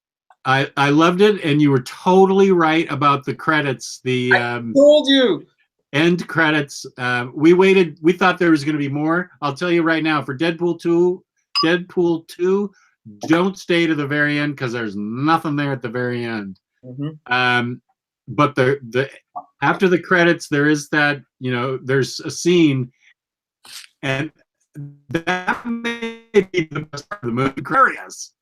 I loved it, and you were totally right about the credits. I told you. End credits. We waited. We thought there was going to be more. I'll tell you right now, for Deadpool 2, don't stay to the very end because there's nothing there at the very end. Mm-hmm. But the after the credits, there is that, there's a scene, and that may be the best part of the movie. Glorious.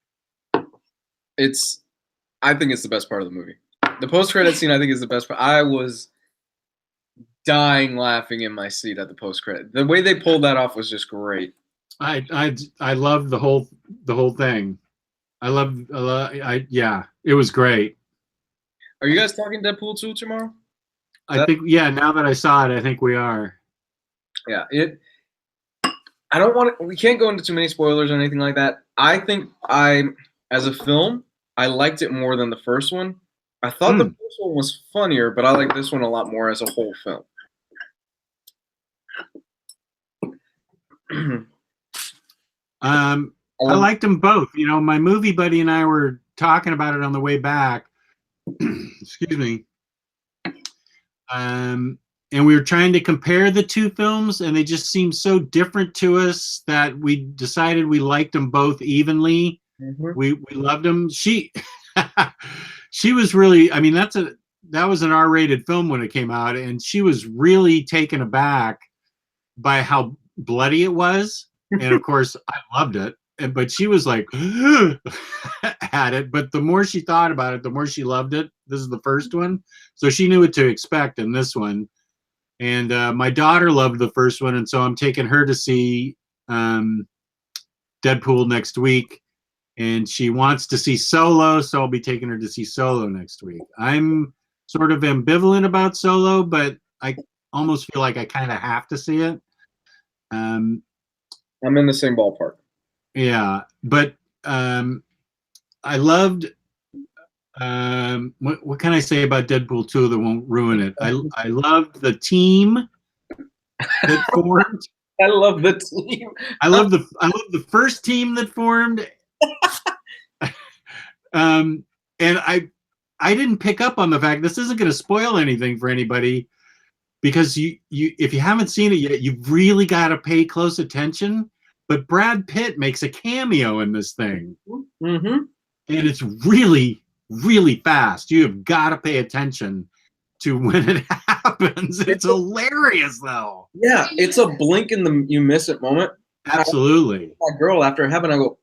I think it's the best part of the movie. The post-credit scene, I think, is the best part. I was dying laughing in my seat at the post-credit. The way they pulled that off was just great. I love the whole thing. Yeah, it was great. Are you guys talking Deadpool 2 tomorrow? I think, yeah, now that I saw it, I think we are. Yeah, I don't want to. We can't go into too many spoilers or anything like that. I think as a film, I liked it more than the first one. I thought the first one was funnier, but I like this one a lot more as a whole film. I liked them both. You know, my movie buddy and I were talking about it on the way back. Excuse me. And we were trying to compare the two films, and they just seemed so different to us that we decided we liked them both evenly. Mm-hmm. We loved them. She was really, I mean, that was an R-rated film when it came out, and she was really taken aback by how bloody it was. And of course, I loved it. But she was like at it. But the more she thought about it, the more she loved it. This is the first one, so she knew what to expect in this one. And my daughter loved the first one, and so I'm taking her to see Deadpool next week. And she wants to see Solo, so I'll be taking her to see Solo next week. I'm sort of ambivalent about Solo, but I almost feel like I kind of have to see it. I'm in the same ballpark. Yeah, but I loved. What can I say about Deadpool 2 that won't ruin it? I loved the team that formed. I love the team. I love the first team that formed. And I didn't pick up on the fact, this isn't going to spoil anything for anybody, because you if you haven't seen it yet, you've really got to pay close attention. But Brad Pitt makes a cameo in this thing, mm-hmm. and it's really, really fast. You have got to pay attention to when it happens. It's hilarious, though. Yeah, it's a blink in you miss it moment. Absolutely. My girl, after it happened, I go,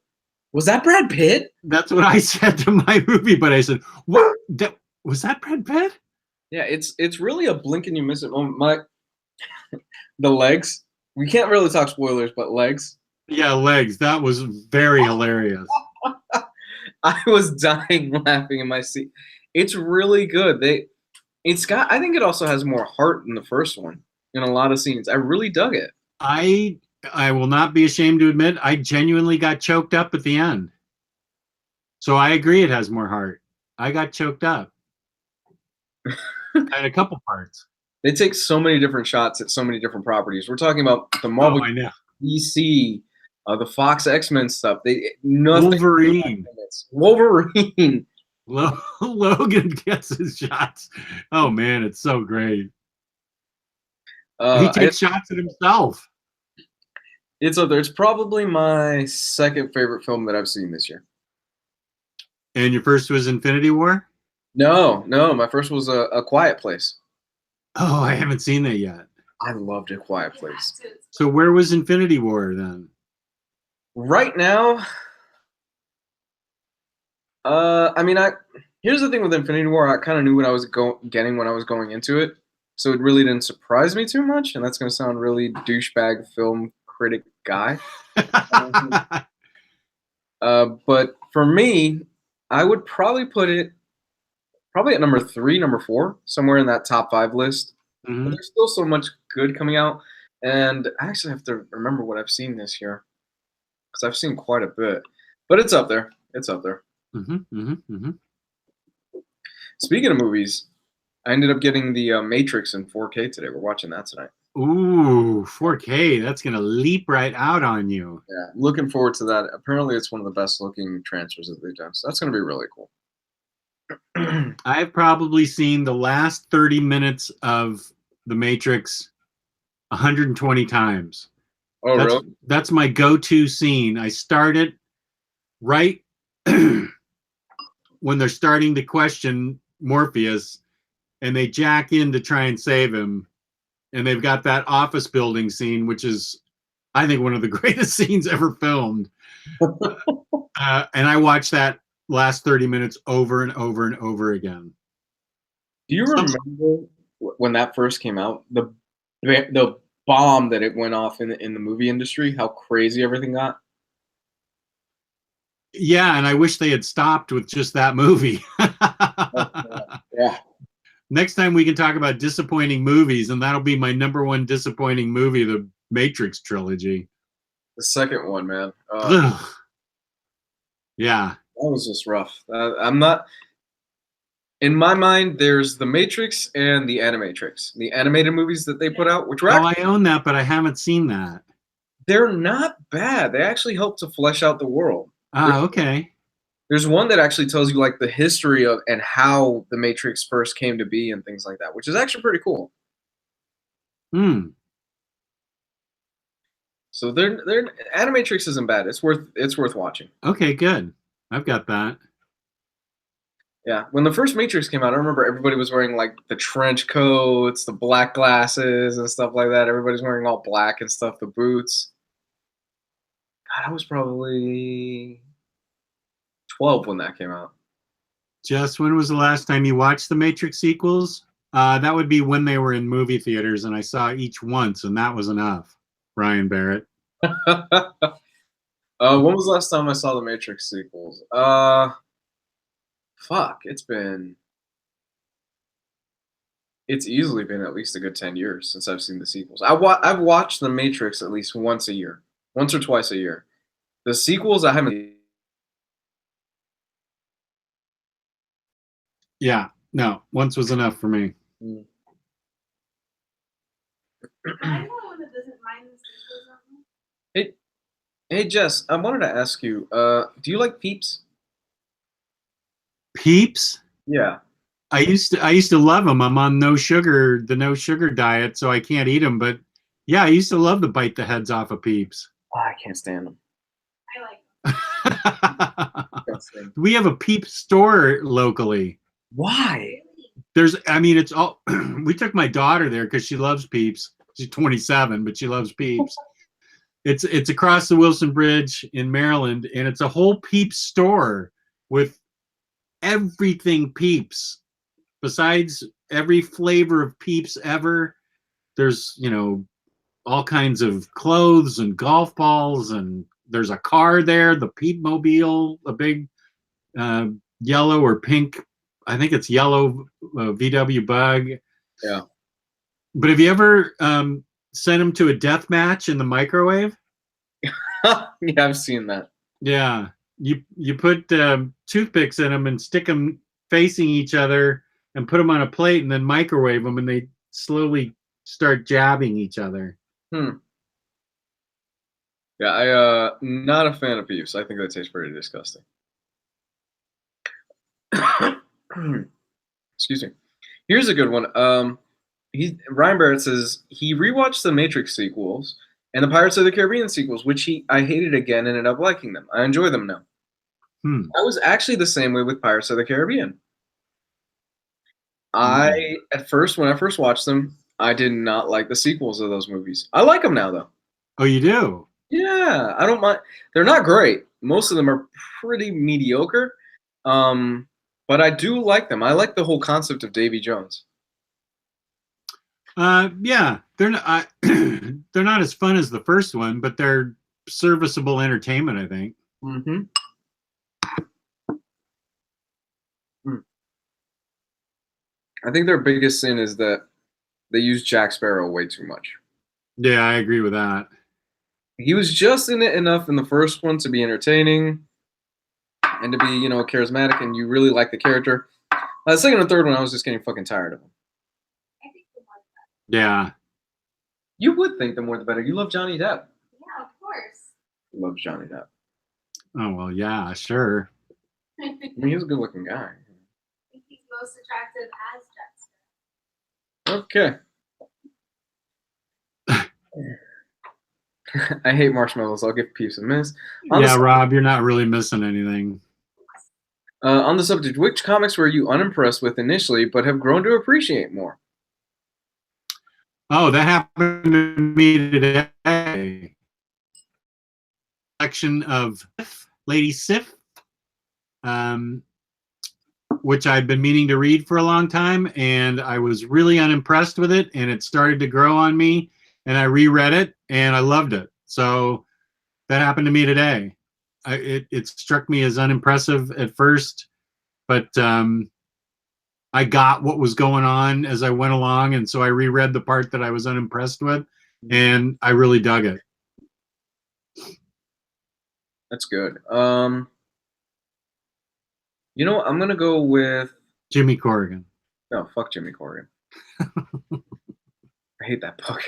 "Was that Brad Pitt?" That's what I said to my movie, but I said, "What? Was that Brad Pitt?" Yeah, it's really a blink and you miss it moment. The legs. We can't really talk spoilers, but legs. Yeah, legs. That was very hilarious. I was dying laughing in my seat. It's really good. I think it also has more heart than the first one in a lot of scenes. I really dug it. I will not be ashamed to admit, I genuinely got choked up at the end. So I agree it has more heart. I got choked up. At a couple parts. They take so many different shots at so many different properties. We're talking about the Marvel, DC, the Fox X-Men stuff. Wolverine. Logan gets his shots. Oh man, it's so great. He takes shots at himself. It's up there. It's probably my second favorite film that I've seen this year. And your first was Infinity War? No, my first was A Quiet Place. Oh, I haven't seen that yet. I loved A Quiet Place. So where was Infinity War then? Right now, here's the thing with Infinity War. I kind of knew what I was getting when I was going into it, so it really didn't surprise me too much. And that's going to sound really douchebag film critic guy. But for me, I would probably put it at number 3, number 4, somewhere in that top 5 list. Mm-hmm. But there's still so much good coming out, and I actually have to remember what I've seen this year, because I've seen quite a bit. But it's up there. It's up there. Mm-hmm, mm-hmm, mm-hmm. Speaking of movies, I ended up getting the Matrix in 4K today. We're watching that tonight. Ooh, 4K. That's going to leap right out on you. Yeah, looking forward to that. Apparently, it's one of the best-looking transfers that they've done, so that's going to be really cool. I've probably seen the last 30 minutes of The Matrix 120 times. Oh, really? That's my go-to scene. I start it right when they're starting to question Morpheus, and they jack in to try and save him. And they've got that office building scene, which is, I think, one of the greatest scenes ever filmed. And I watched that last 30 minutes over and over and over again. Do you remember when that first came out? The bomb that it went off in the movie industry, how crazy everything got. Yeah, and I wish they had stopped with just that movie. Yeah. Next time we can talk about disappointing movies, and that'll be my #1 disappointing movie, the Matrix trilogy. The second one, man. Ugh. Yeah. That was just rough. I'm not. In my mind, there's the Matrix and the Animatrix, the animated movies that they put out, which were I own that, but I haven't seen that. they're not bad. They actually help to flesh out the world. Okay. There's one that actually tells you like the history of and how the Matrix first came to be and things like that, which is actually pretty cool. Hmm. So they're Animatrix isn't bad. It's worth watching. Okay, good. I've got that. Yeah, when the first Matrix came out, I remember everybody was wearing like the trench coats, the black glasses, and stuff like that. Everybody's wearing all black and stuff, the boots. God, I was probably 12 when that came out. Jess, when was the last time you watched the Matrix sequels? That would be when they were in movie theaters, and I saw each once, and that was enough. Ryan Barrett. When was the last time I saw the Matrix sequels? Fuck, it's easily been at least a good 10 years since I've seen the sequels. I've watched the Matrix at least once or twice a year. The sequels I haven't. Yeah, no, once was enough for me. I'm the one that doesn't mind the sequels. Hey Jess, I wanted to ask you, do you like Peeps? Peeps? Yeah. I used to love them. I'm on the no sugar diet, so I can't eat them. But yeah, I used to love to bite the heads off of Peeps. Oh, I can't stand them. I like them. We have a Peep store locally. Why? It's all. We took my daughter there because she loves Peeps. She's 27, but she loves Peeps. It's across the Wilson Bridge in Maryland, and it's a whole Peeps store with everything Peeps. Besides every flavor of Peeps ever, there's all kinds of clothes and golf balls, and there's a car there, the Peep-mobile, a big yellow or pink, I think it's yellow VW Bug. Yeah. But have you ever sent them to a death match in the microwave? Yeah, I've seen that. Yeah. You put toothpicks in them and stick them facing each other and put them on a plate and then microwave them, and they slowly start jabbing each other. Yeah, I not a fan of Peeps. I think that tastes pretty disgusting. Excuse me. Here's a good one. Ryan Barrett says he rewatched the Matrix sequels and the Pirates of the Caribbean sequels, which I hated again, ended up liking them. I enjoy them now. I was actually the same way with Pirates of the Caribbean. At first, when I first watched them, I did not like the sequels of those movies. I like them now, though. Oh, you do? Yeah, I don't mind. They're not great. Most of them are pretty mediocre. But I do like them. I like the whole concept of Davy Jones. Yeah, they're not. They're not as fun as the first one, but they're serviceable entertainment, I think. Mm-hmm. I think their biggest sin is that they use Jack Sparrow way too much. Yeah, I agree with that. He was just in it enough in the first one to be entertaining and to be, charismatic, and you really like the character. The second and third one, I was just getting fucking tired of him. I think the more Yeah. You would think the more the better. You love Johnny Depp. Yeah, of course. You love Johnny Depp. Oh, well, yeah, sure. I think I mean, he's a good-looking guy. he's most attractive as Okay. Jackson. I hate marshmallows. I'll give Peeps a miss. Rob, you're not really missing anything. On the subject, which comics were you unimpressed with initially but have grown to appreciate more? Oh, that happened to me today. Section of Lady Sif, which I'd been meaning to read for a long time, and I was really unimpressed with it, and it started to grow on me. and I reread it, and I loved it. So that happened to me today. It struck me as unimpressive at first, but I got what was going on as I went along, and so I reread the part that I was unimpressed with, and I really dug it. That's good. You know what? I'm gonna go with Jimmy Corrigan. no. Fuck Jimmy Corrigan. I hate that book.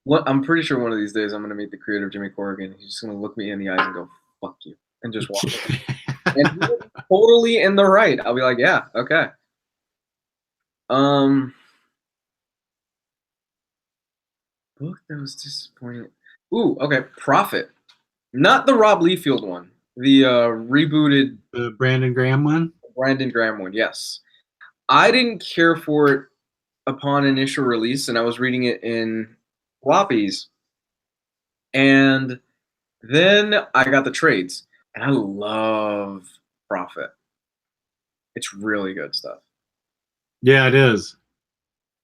What? I'm pretty sure one of these days I'm gonna meet the creator of Jimmy Corrigan. He's just gonna look me in the eyes and go, "Fuck you," and just walk away. And he was totally in the right. I'll be like, "Yeah, okay." Book that was disappointing. Ooh, okay. Prophet, not the Rob Liefeld one. The rebooted The Brandon Graham one? Brandon Graham one. Yes, I didn't care for it upon initial release, and I was reading it in floppies, and then I got the trades, and I love Prophet. It's really good stuff. Yeah, it is.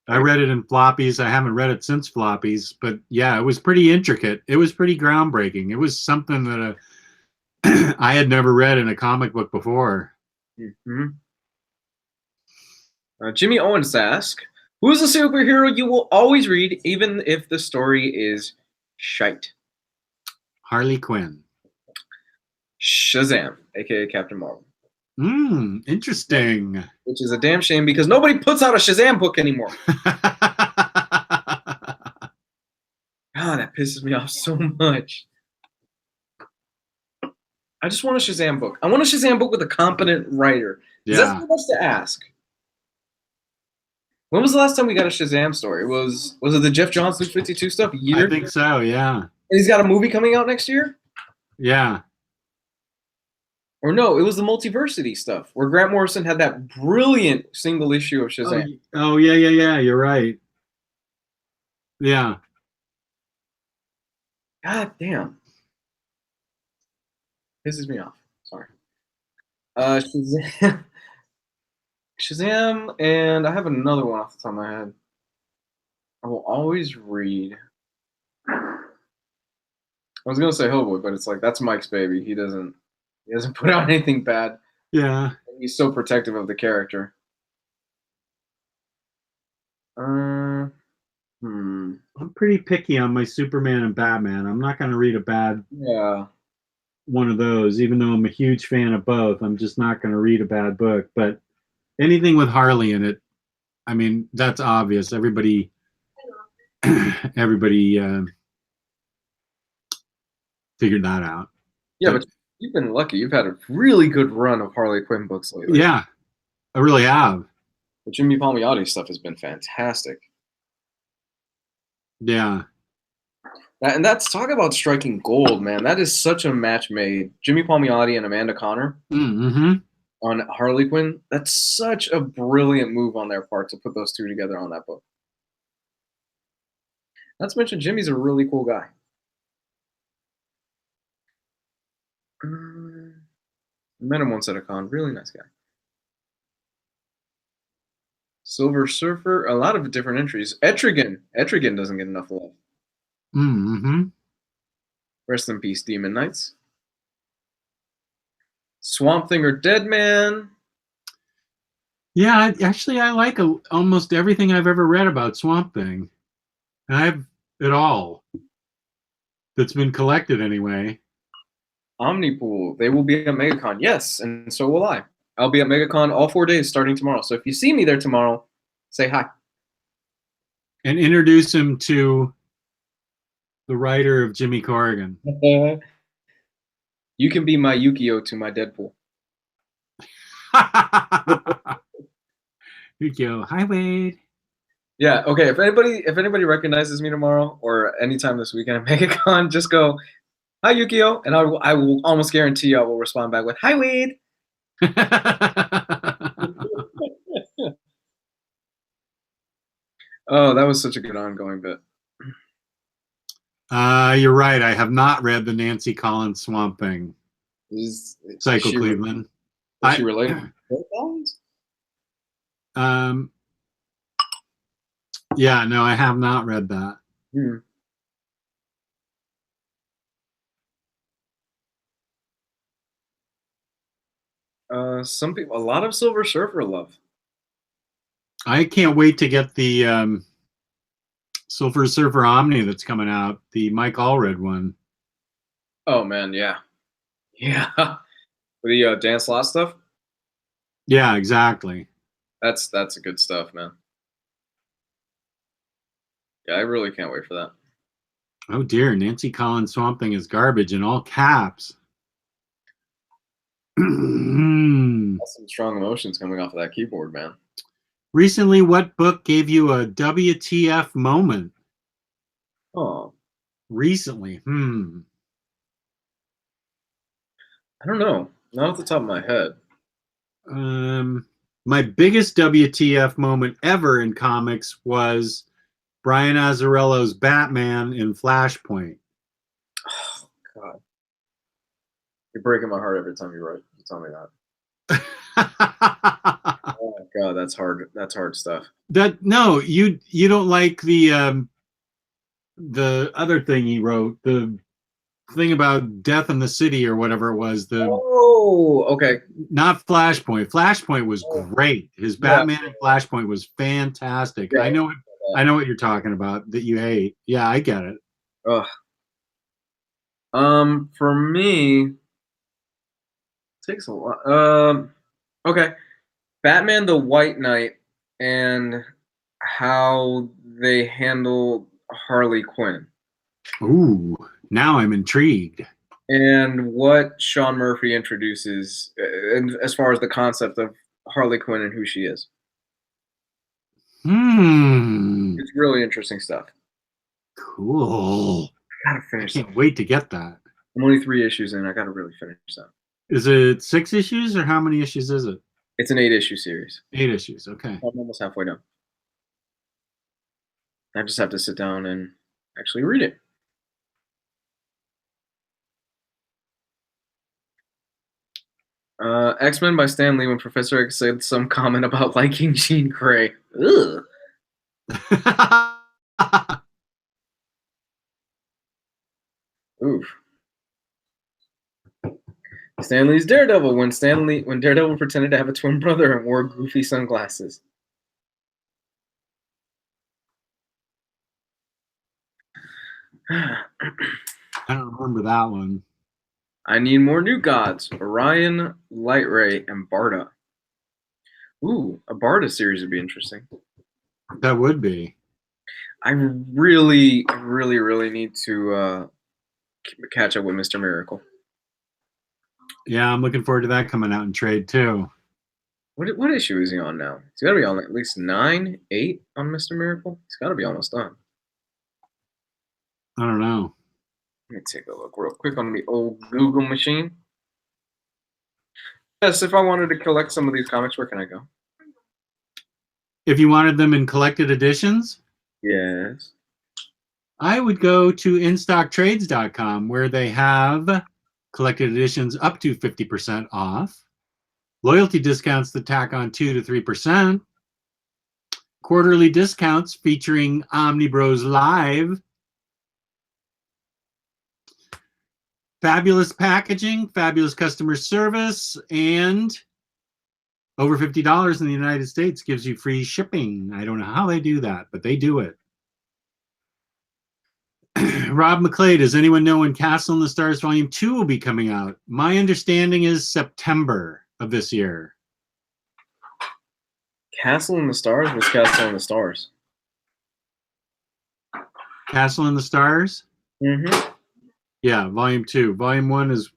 I read it in floppies. I haven't read it since floppies, but yeah, it was pretty intricate. It was pretty groundbreaking. It was something that I had never read in a comic book before. Mm-hmm. Jimmy Owens asks, who's a superhero you will always read, even if the story is shite? Harley Quinn. Shazam, aka Captain Marvel. Interesting. Which is a damn shame because nobody puts out a Shazam book anymore. That pisses me off so much. I just want a Shazam book. I want a Shazam book with a competent writer. Yeah. That's not much to ask. When was the last time we got a Shazam story? Was it the Jeff Johns 52 stuff? A year? I think so, yeah. And he's got a movie coming out next year? Yeah. Or no, it was the Multiversity stuff where Grant Morrison had that brilliant single issue of Shazam. Oh yeah. You're right. Yeah. God damn. Pisses me off. Sorry. Shazam. Shazam, and I have another one off the top of my head. I will always read. I was gonna say Hellboy, but it's like that's Mike's baby. He doesn't put out anything bad. Yeah. He's so protective of the character. I'm pretty picky on my Superman and Batman. I'm not going to read a bad one of those, even though I'm a huge fan of both. I'm just not going to read a bad book. But anything with Harley in it, I mean, that's obvious. Everybody figured that out. Yeah, but you've been lucky. You've had a really good run of Harley Quinn books lately. Yeah, I really have. The Jimmy Palmiotti stuff has been fantastic. Yeah. And that's talk about striking gold, man. That is such a match made. Jimmy Palmiotti and Amanda Conner on Harley Quinn. That's such a brilliant move on their part to put those two together on that book. Not to mention, Jimmy's a really cool guy. I met him once at a con. Really nice guy. Silver Surfer, a lot of different entries. Etrigan doesn't get enough love. Rest in peace, Demon Knights. Swamp Thing or Dead Man. Yeah, I like almost everything I've ever read about Swamp Thing. And I have it all that's been collected anyway. Omnipool, they will be at MegaCon. Yes, and so will I. I'll be at MegaCon all 4 days starting tomorrow. So if you see me there tomorrow, say hi. And introduce him to the writer of Jimmy Corrigan. You can be my Yukio to my Deadpool. Yukio, hi Wade. Yeah, okay. If anybody recognizes me tomorrow or anytime this weekend at MegaCon, just go, hi Yukio, and I will almost guarantee I will respond back with, hi Wade. Oh, that was such a good ongoing bit. You're right. I have not read the Nancy Collins Swamp Thing. Psycho Cleveland. Is she related to Collins? Yeah, no, I have not read that. Hmm. Some people, a lot of Silver Surfer love. I can't wait to get the Silver Surfer Omni that's coming out, the Mike Allred one. Oh man, yeah, yeah. With the Dan Slott stuff, Yeah, exactly. that's a good stuff, man. Yeah, I really can't wait for that. Oh dear, Nancy Collins Swamp Thing is garbage in all caps. That's some strong emotions coming off of that keyboard, man. Recently, what book gave you a WTF moment? Oh, Recently, I don't know. Not off the top of my head. My biggest WTF moment ever in comics was Brian Azzarello's Batman in Flashpoint. Oh God, you're breaking my heart every time you tell me that. Oh my God, that's hard. That's hard stuff. No, you don't like the other thing he wrote, the thing about death in the city or whatever it was. Oh, okay. Not Flashpoint. Flashpoint was great. His Batman Yeah. in Flashpoint was fantastic. Yeah. I know what you're talking about that you hate. Yeah, I get it. Ugh. For me, it takes a lot. Okay. Batman the White Knight and how they handle Harley Quinn Ooh, now I'm intrigued. and what Sean Murphy introduces as far as the concept of Harley Quinn and who she is. It's really interesting stuff. Cool. I gotta I finish that. can't wait to get that. I'm only 3 issues in. I gotta really finish that. Is it 6 issues or how many issues is it? It's an 8-issue series. 8 issues. Okay. I'm almost halfway done. I just have to sit down and actually read it. X-Men by Stan Lee when Professor X said some comment about liking Jean Grey. Ugh. Oof. Stan Lee's Daredevil when Daredevil pretended to have a twin brother and wore goofy sunglasses. I don't remember that one. I need more new gods. Orion, Lightray, and Barda. Ooh, a Barda series would be interesting. That would be. I really, really, really need to catch up with Mr. Miracle. Yeah, I'm looking forward to that coming out in trade too. What issue is he on now? He's got to be on at least 9, 8 on Mr. Miracle. He's got to be almost done. I don't know. Let me take a look real quick on the old Google machine. Yes, if I wanted to collect some of these comics, where can I go? If you wanted them in collected editions, Yes. I would go to InStockTrades.com where they have collected editions up to 50% off, loyalty discounts that tack on 2 to 3%, quarterly discounts featuring Omnibroslive, fabulous packaging, fabulous customer service, and over $50 in the United States gives you free shipping. I don't know how they do that, but they do it. Rob McClay, does anyone know when Castle in the Stars Volume 2 will be coming out? My understanding is September of this year. Castle in the Stars? What's Castle in the Stars? Castle in the Stars? Mm-hmm. Yeah, Volume 2. Volume 1 is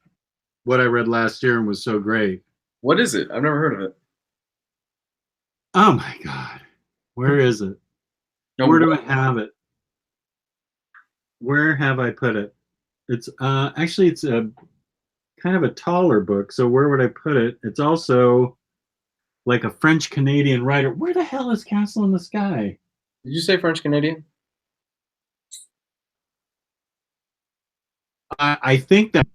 what I read last year and was so great. What is it? I've never heard of it. Oh my God. Where is it? Where do I have it? Where have I put it? It's actually it's a kind of a taller book, so where would I put it? It's also like a French Canadian writer. Where the hell is Castle in the Sky? Did you say French Canadian? I think that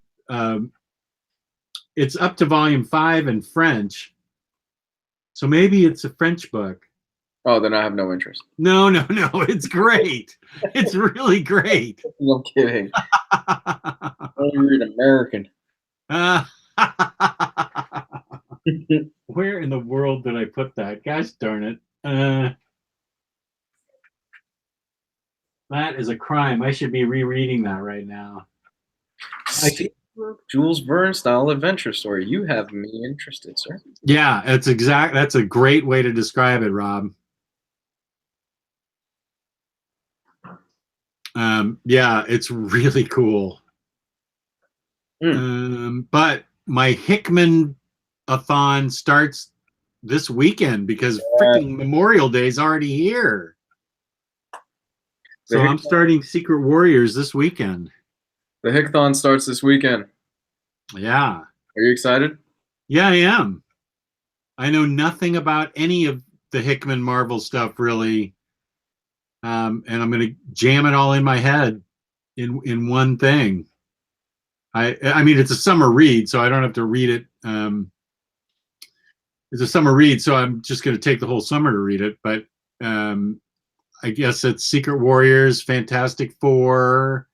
it's up to volume 5 in French, so maybe it's a French book. Oh, then I have no interest. No, no, no. It's great. It's really great. I'm kidding. I only read American. Where in the world did I put that? Gosh darn it. That is a crime. I should be rereading that right now. Jules Verne style adventure story. You have me interested, sir. Yeah, that's a great way to describe it, Rob. Yeah, it's really cool. But my Hickman-a-thon starts this weekend because freaking Memorial Day is already here. So I'm starting Secret Warriors this weekend. The Hickthon starts this weekend. Yeah. Are you excited? Yeah, I am. I know nothing about any of the Hickman Marvel stuff really. And I'm going to jam it all in my head in one thing. I mean, it's a summer read, so I don't have to read it. It's a summer read, so I'm just going to take the whole summer to read it. But I guess it's Secret Warriors, Fantastic Four,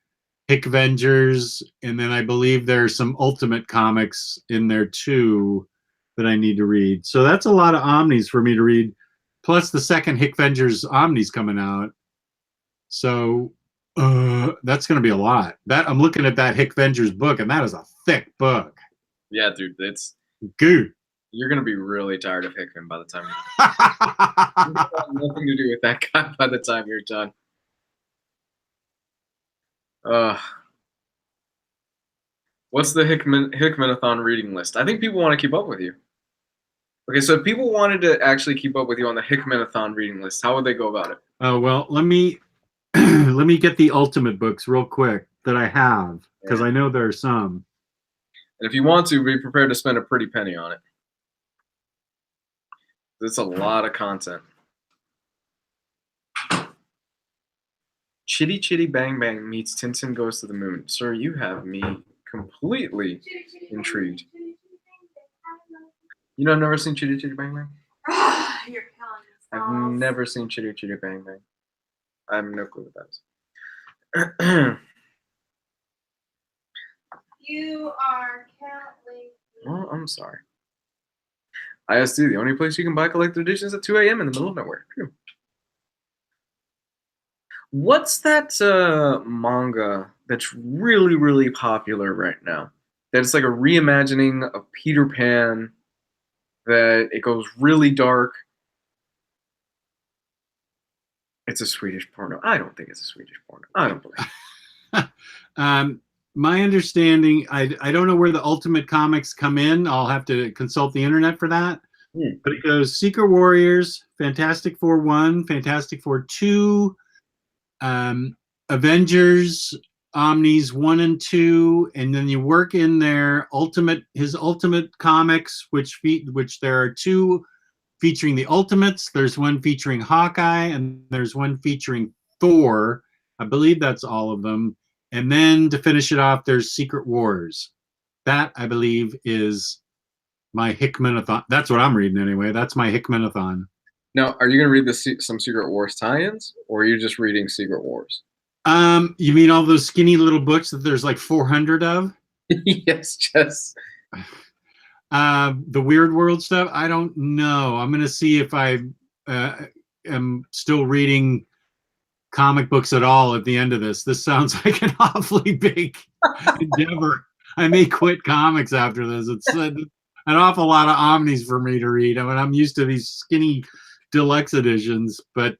Hickvengers, and then I believe there's some Ultimate comics in there too that I need to read. So that's a lot of Omnis for me to read. Plus the second Hickvengers Omni's coming out. So that's going to be a lot. That I'm looking at that Hickvengers book, and that is a thick book. Yeah, dude, it's good. You're gonna be really tired of Hickman by the time you have nothing to do with that guy by the time you're done. What's the Hickman-a-thon reading list? I think people want to keep up with you. Okay, so if people wanted to actually keep up with you on the Hickman-a-thon reading list, how would they go about it? Oh well, let me let me get the Ultimate books real quick that I have, because I know there are some. And if you want to, be prepared to spend a pretty penny on it. It's a lot of content. Chitty Chitty Bang Bang meets Tintin Goes to the Moon. Sir, you have me completely intrigued. You know, I've never seen Chitty Chitty Bang Bang? You're killing us. I've never seen Chitty Chitty Bang Bang. I have no clue what that is. You are killing me. Well, I'm sorry. ISD, the only place you can buy collector editions at 2 a.m. in the middle of nowhere. What's that manga that's really, really popular right now? That's like a reimagining of Peter Pan, that it goes really dark. It's a Swedish porno. I don't think it's a Swedish porno. I don't believe. My understanding, I don't know where the Ultimate comics come in. I'll have to consult the internet for that. But it goes Secret Warriors, Fantastic Four 1, Fantastic Four 2, Avengers, Omnis 1 and 2, and then you work in there his Ultimate comics, which there are 2 featuring the Ultimates. There's one featuring Hawkeye, and there's one featuring Thor. I believe that's all of them. And then to finish it off, there's Secret Wars. That, I believe, is my Hickman-a-thon. That's what I'm reading anyway. That's my Hickman-a-thon. Now, are you going to read some Secret Wars tie-ins, or are you just reading Secret Wars? You mean all those skinny little books that there's like 400 of? Yes, Jess. The Weird World stuff? I don't know. I'm going to see if I am still reading comic books at all at the end of this. This sounds like an awfully big endeavor. I may quit comics after this. It's an awful lot of Omnis for me to read. I mean, I'm used to these skinny deluxe editions, but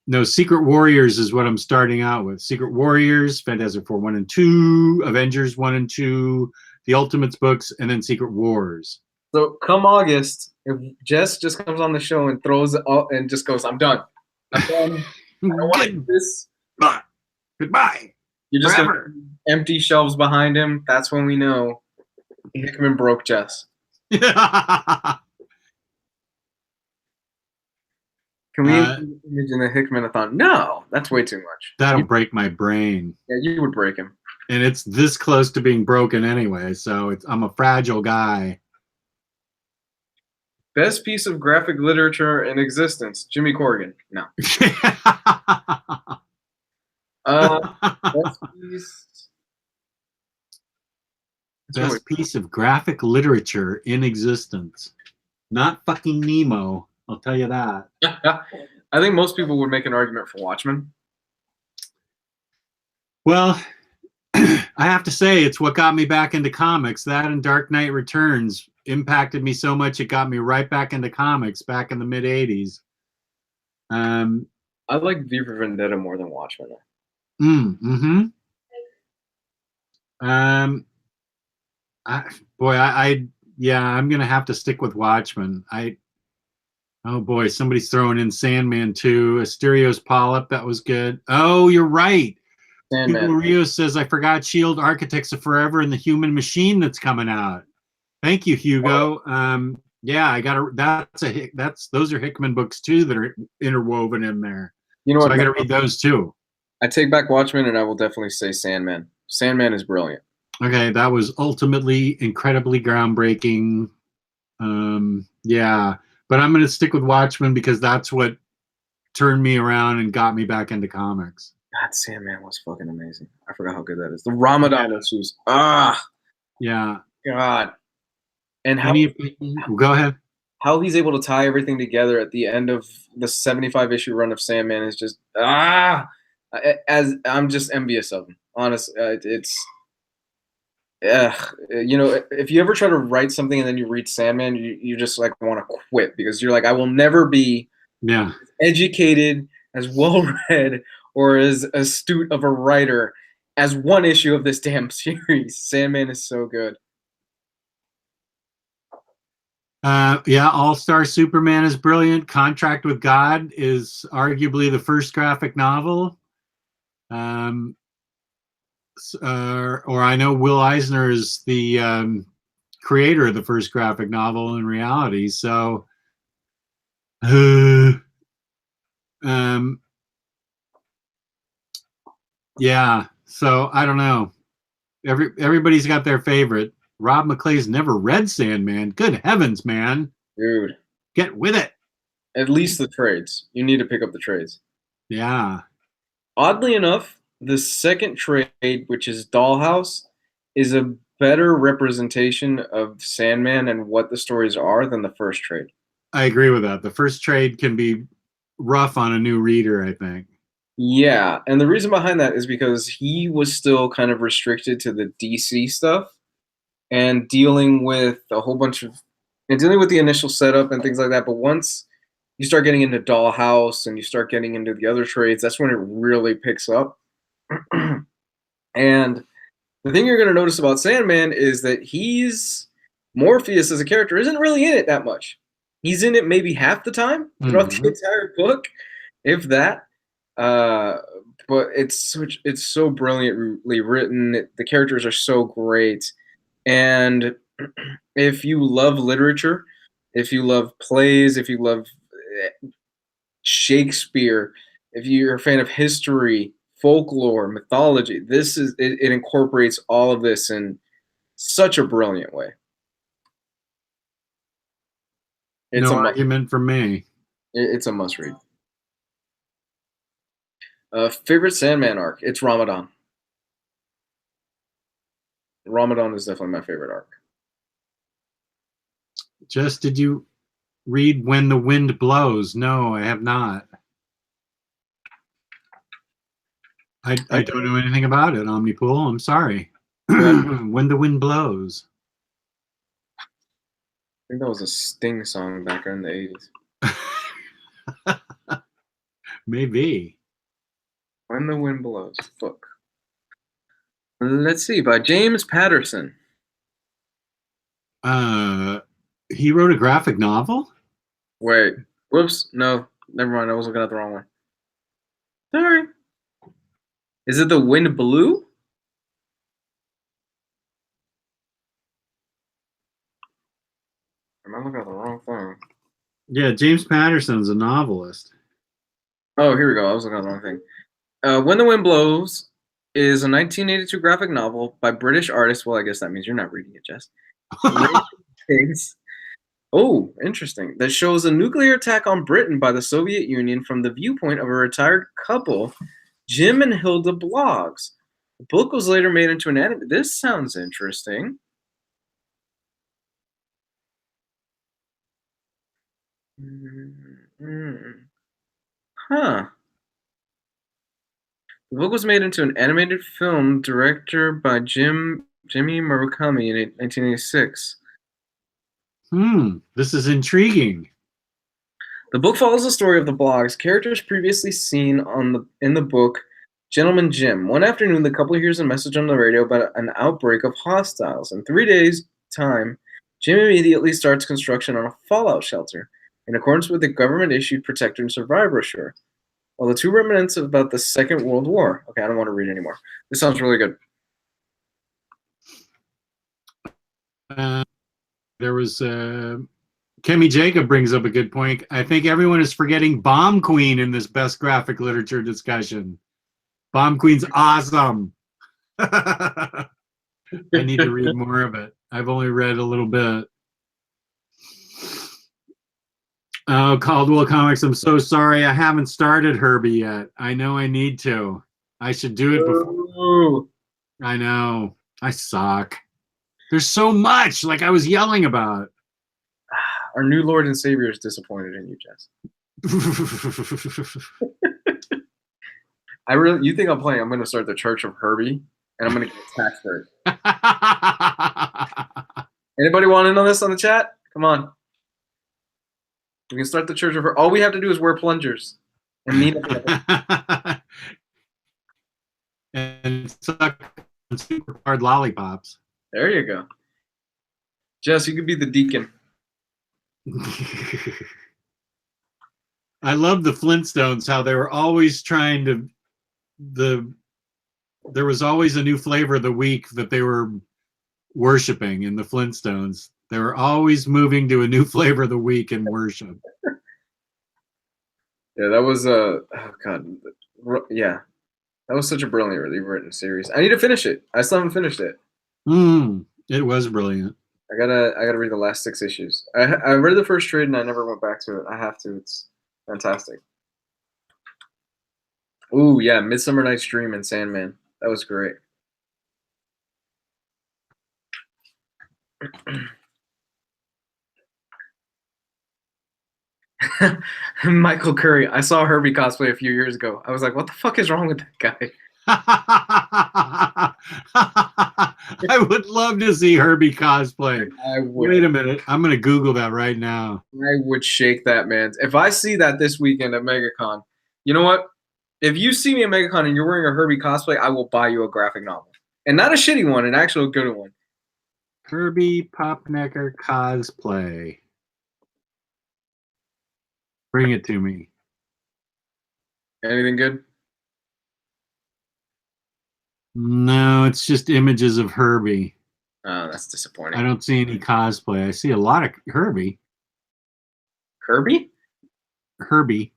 no, Secret Warriors is what I'm starting out with. Secret Warriors, Fantastic Four 1 and 2, Avengers 1 and 2, the Ultimates books, and then Secret Wars. So come August, if Jess just comes on the show and throws it up and just goes, I'm done. I'm done. I don't want to do this. Goodbye. You just have empty shelves behind him. That's when we know Hickman broke Jess. Can we imagine the Hickman-a-thon? No, that's way too much. That'll break my brain. Yeah, you would break him. And it's this close to being broken anyway, so I'm a fragile guy. Best piece of graphic literature in existence. Jimmy Corrigan. No. Best piece. Best piece of graphic literature in existence. Not fucking Nemo. I'll tell you that. I think most people would make an argument for Watchmen. Well, I have to say, it's what got me back into comics. That and Dark Knight Returns impacted me so much, it got me right back into comics back in the mid 80s. I like V for Vendetta more than Watchmen. I'm gonna have to stick with Watchmen. Oh boy, somebody's throwing in Sandman too. Asterios Polyp, that was good. Oh, you're right. Sandman. Hugo Rios says, I forgot Shield Architects of Forever and the Human Machine that's coming out. Thank you, Hugo. Yeah, I got those are Hickman books too that are interwoven in there. You know so what? I got to read those too. I take back Watchmen, and I will definitely say Sandman. Sandman is brilliant. Okay, that was ultimately incredibly groundbreaking. Yeah, but I'm going to stick with Watchmen because that's what turned me around and got me back into comics. God, Sandman was fucking amazing. I forgot how good that is. The Ramadan issues. Yeah. God. And go ahead. How he's able to tie everything together at the end of the 75 issue run of Sandman is just as I'm just envious of him. Honestly, you know, if you ever try to write something and then you read Sandman, you just like want to quit because you're like, I will never be educated, as well read, or as astute of a writer as one issue of this damn series. Sandman is so good. Yeah, All-Star Superman is brilliant. Contract with God is arguably the first graphic novel. Or I know Will Eisner is the creator of the first graphic novel in reality. So, yeah. So I don't know. Everybody's got their favorite. Rob McClay's never read Sandman. Good heavens, man. Dude. Get with it. At least the trades. You need to pick up the trades. Yeah. Oddly enough, the second trade, which is Dollhouse, is a better representation of Sandman and what the stories are than the first trade. I agree with that. The first trade can be rough on a new reader, I think. Yeah, and the reason behind that is because he was still kind of restricted to the DC stuff and dealing with a whole bunch of dealing with the initial setup and things like that. But once you start getting into Dollhouse and you start getting into the other trades, that's when it really picks up. And the thing you're going to notice about Sandman is that Morpheus as a character isn't really in it that much. He's in it maybe half the time throughout the entire book, if that. But it's so brilliantly written. The characters are so great. And if you love literature, if you love plays, if you love Shakespeare, if you're a fan of history, folklore, mythology, it incorporates all of this in such a brilliant way. It's no argument for me. It's a must read. Favorite Sandman arc? It's Ramadan. Ramadan is definitely my favorite arc. Just did you read When the Wind Blows? No, I have not. I don't know anything about it, Omnipool. I'm sorry. When the Wind Blows. I think that was a Sting song back in the 80s. Maybe. When the Wind Blows. Book. Let's see, by James Patterson. He wrote a graphic novel? Wait. Whoops. No. Never mind. I was looking at the wrong one. Sorry. Is it The Wind Blew? Am I looking at the wrong thing? Yeah, James Patterson's a novelist. Oh, here we go. I was looking at the wrong thing. When the Wind Blows is a 1982 graphic novel by British artist. Well, I guess that means you're not reading it, Jess. Oh, interesting. That shows a nuclear attack on Britain by the Soviet Union from the viewpoint of a retired couple, Jim and Hilda Blogs. The book was later made into an anime. This sounds interesting. Huh. The book was made into an animated film directed by Jimmy Murakami in 1986. This is intriguing. The book follows the story of the Blogs, characters previously seen in the book Gentleman Jim. One afternoon, the couple hears a message on the radio about an outbreak of hostiles. In 3 days' time, Jim immediately starts construction on a fallout shelter, in accordance with the government-issued Protector and Survivor brochure. While the two reminisce about the Second World War. Okay, I don't want to read anymore. This sounds really good. There was Kemi Jacob brings up a good point. I think everyone is forgetting Bomb Queen in this best graphic literature discussion. Bomb Queen's awesome. I need to read more of it. I've only read a little bit. Oh, Caldwell Comics, I'm so sorry. I haven't started Herbie yet. I know I need to. I should do it before. I know. I suck. There's so much, like I was yelling about. Our new Lord and Savior is disappointed in you, Jess. You think I'm playing? I'm going to start the Church of Herbie, and I'm going to get attacked for it. Anybody want to know this on the chat? Come on. We can start the Church of Herbie. All we have to do is wear plungers and meet up. And suck on super hard lollipops. There you go. Jess, you could be the deacon. I love the Flintstones, how they were always trying to there was always a new flavor of the week that they were worshiping in the Flintstones. They were always moving to a new flavor of the week in worship. Yeah, that was oh god. Yeah. That was such a brilliantly written series. I need to finish it. I still haven't finished it. It was brilliant. I gotta read the last 6 issues. I read the first trade and I never went back to it. I have to. It's fantastic. Ooh, yeah, Midsummer Night's Dream and Sandman. That was great. Michael Curry. I saw Herbie cosplay a few years ago. I was like, what the fuck is wrong with that guy? I would love to see Herbie cosplay. I would. Wait a minute. I'm going to Google that right now. I would shake that, man. If I see that this weekend at MegaCon, you know what? If you see me at MegaCon and you're wearing a Herbie cosplay, I will buy you a graphic novel. And not a shitty one, an actual good one. Herbie Popnecker cosplay. Bring it to me. Anything good? No, it's just images of Herbie. Oh, that's disappointing. I don't see any cosplay. I see a lot of Herbie. Kirby? Herbie.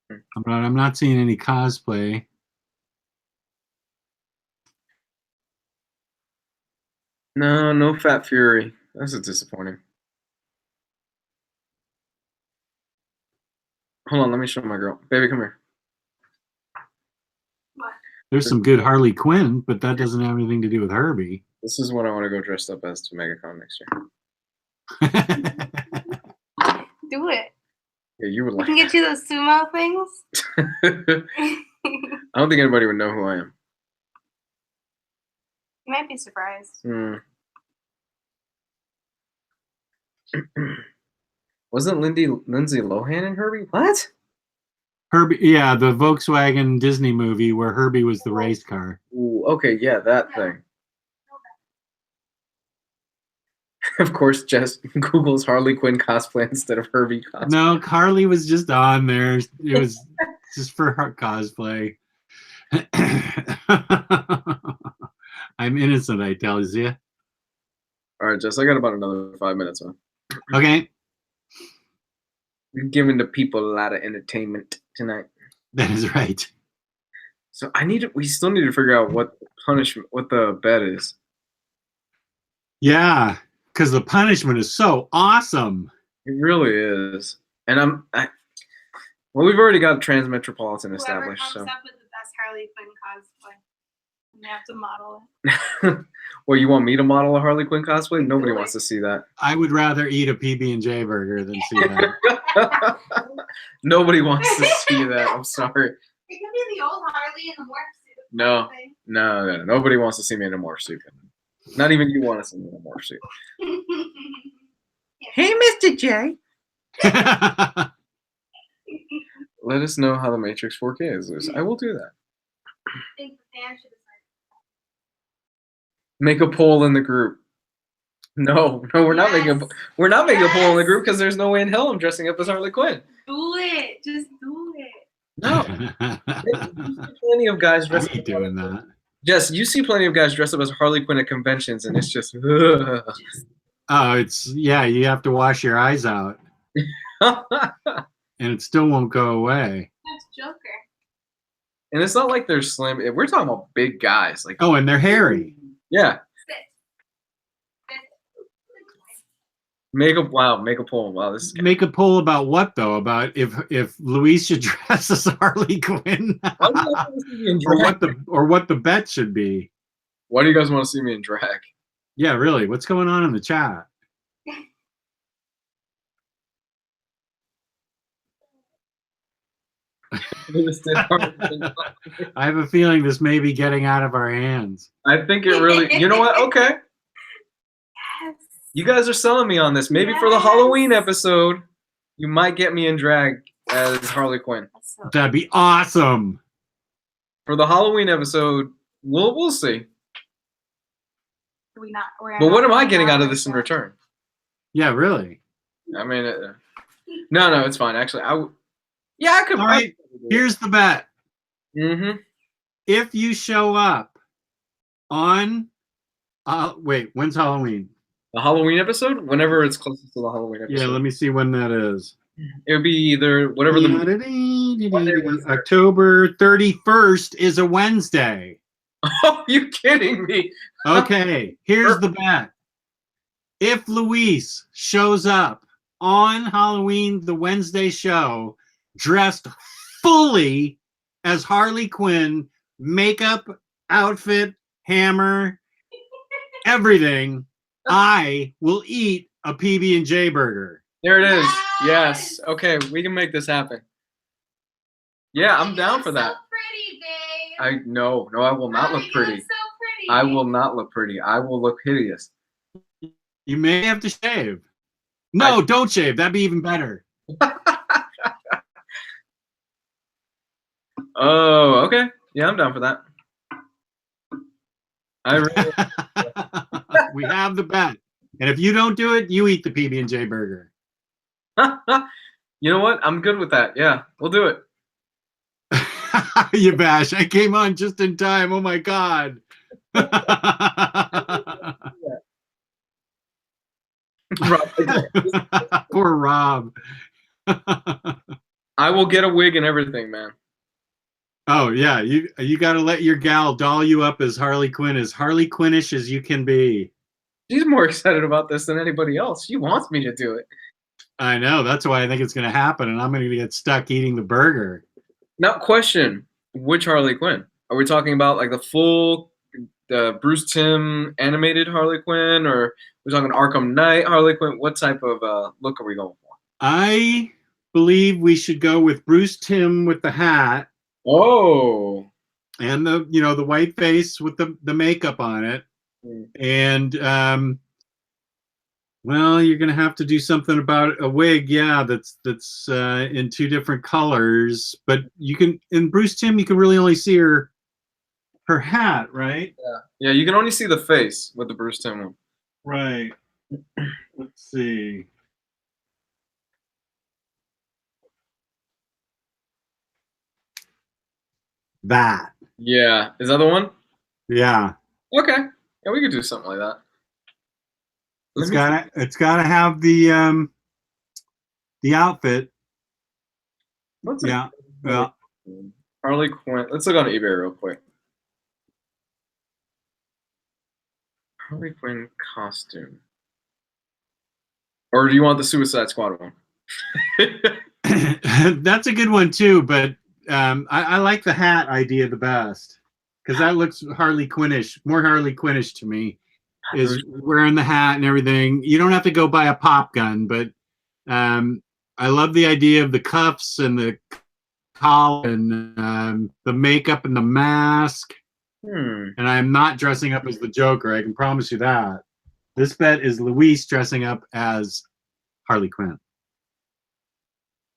But I'm not seeing any cosplay. No Fat Fury. That's disappointing. Hold on, let me show my girl. Baby, come here. What? There's some good Harley Quinn, but that doesn't have anything to do with Herbie. This is what I want to go dressed up as to MegaCon next year. Do it. Yeah, you would I like can get you those sumo things. I don't think anybody would know who I am. You might be surprised. Wasn't Lindsay Lohan in Herbie? What? Herbie, yeah, the Volkswagen Disney movie where Herbie was the race car. Ooh, okay, yeah, that thing. Of course, Jess Google's Harley Quinn cosplay instead of Herbie cosplay. No, Harley was just on there. It was just for her cosplay. I'm innocent, I tell you. All right, Jess, I got about another 5 minutes on. Okay. You're giving the people a lot of entertainment tonight. That is right. So we still need to figure out what the bet is. Yeah, because the punishment is so awesome. It really is. And well, we've already got Transmetropolitan Whoever established, comes so. up with the best Harley Quinn cosplay, and they have to model it. Well, you want me to model a Harley Quinn cosplay? Nobody Do wants it. to see that. I would rather eat a PB&J burger than see that. Nobody wants to see that. I'm sorry. It could be the old Harley in the morph suit. No. thing. No. Nobody wants to see me in a morph suit. Not even you want to see me in a morph suit. Hey, Mr. J. Let us know how the Matrix 4K is, Liz. I will do that. I think the fans should decide. Make a poll in the group. No, we're not making a poll in the group because there's no way in hell I'm dressing up as Harley Quinn. Do it. Just do it. No. You see plenty of guys I dressed ain't doing that. Jess, you see plenty of guys dressed up as Harley Quinn at conventions, and it's just. Oh, you have to wash your eyes out, and it still won't go away. That's Joker. And it's not like they're slim. We're talking about big guys. Like, Oh, and they're hairy. yeah. Sit. Make a poll. Wow, this is Make a poll about what though? About if Luis should dress as Harley Quinn, Why do you guys want to see me in drag? or what the bet should be. Why do you guys want to see me in drag? Yeah, really. What's going on in the chat? I have a feeling this may be getting out of our hands. I think it really. You know what? Okay. Yes. You guys are selling me on this. Maybe for the Halloween episode, you might get me in drag as Harley Quinn. That's so That'd be awesome. For the Halloween episode, we'll see. we're But what not am I going getting out of with this in that. return? Yeah, really. I mean, no, it's fine. Actually, I could. All right. Here's the bet. Mm-hmm. If you show up on, wait, when's Halloween? The Halloween episode, whenever it's closest to the Halloween episode. Yeah, let me see when that is. It would be either whatever the. October 31st is a Wednesday. Oh, you kidding me? Okay, here's the bet. If Luis shows up on Halloween, the Wednesday show, dressed fully as Harley Quinn, makeup, outfit, hammer, everything, I will eat a PB&J burger. There it is. Yes. Okay, we can make this happen. Yeah, I'm down for that. So pretty, babe. No, I will not look You pretty. look so pretty. I will not look pretty. I will look hideous. You may have to shave. No, don't shave. That'd be even better. Oh, okay. Yeah, I'm down for that. I really. We have the bet. And if you don't do it, you eat the PB&J burger. You know what? I'm good with that. Yeah, we'll do it. You bash. I came on just in time. Oh my God. Poor Rob. I will get a wig and everything, man. Oh yeah, you got to let your gal doll you up as Harley Quinn, as Harley Quinnish as you can be. She's more excited about this than anybody else. She wants me to do it. I know. That's why I think it's going to happen, and I'm going to get stuck eating the burger. Now, question: which Harley Quinn? Are we talking about like the full, Bruce Timm animated Harley Quinn, or are we talking Arkham Knight Harley Quinn? What type of look are we going for? I believe we should go with Bruce Timm with the hat. Oh. And the white face with the makeup on it. And well, you're gonna have to do something about a wig, yeah, that's in two different colors. But you can, in Bruce Timm, you can really only see her hat, right? Yeah, you can only see the face with the Bruce Timm one. Right. Let's see. That. Yeah. Is that the one? Yeah. Okay. Yeah, we could do something like that. It's gotta have the outfit. Yeah. Well, Harley Quinn. Let's look on eBay real quick. Harley Quinn costume. Or do you want the Suicide Squad one? That's a good one too, but I like the hat idea the best because that looks Harley Quinnish, more Harley Quinnish to me. Is wearing the hat and everything. You don't have to go buy a pop gun, but I love the idea of the cuffs and the collar and the makeup and the mask. And I'm not dressing up as the Joker. I can promise you that. This bet is Luis dressing up as Harley Quinn.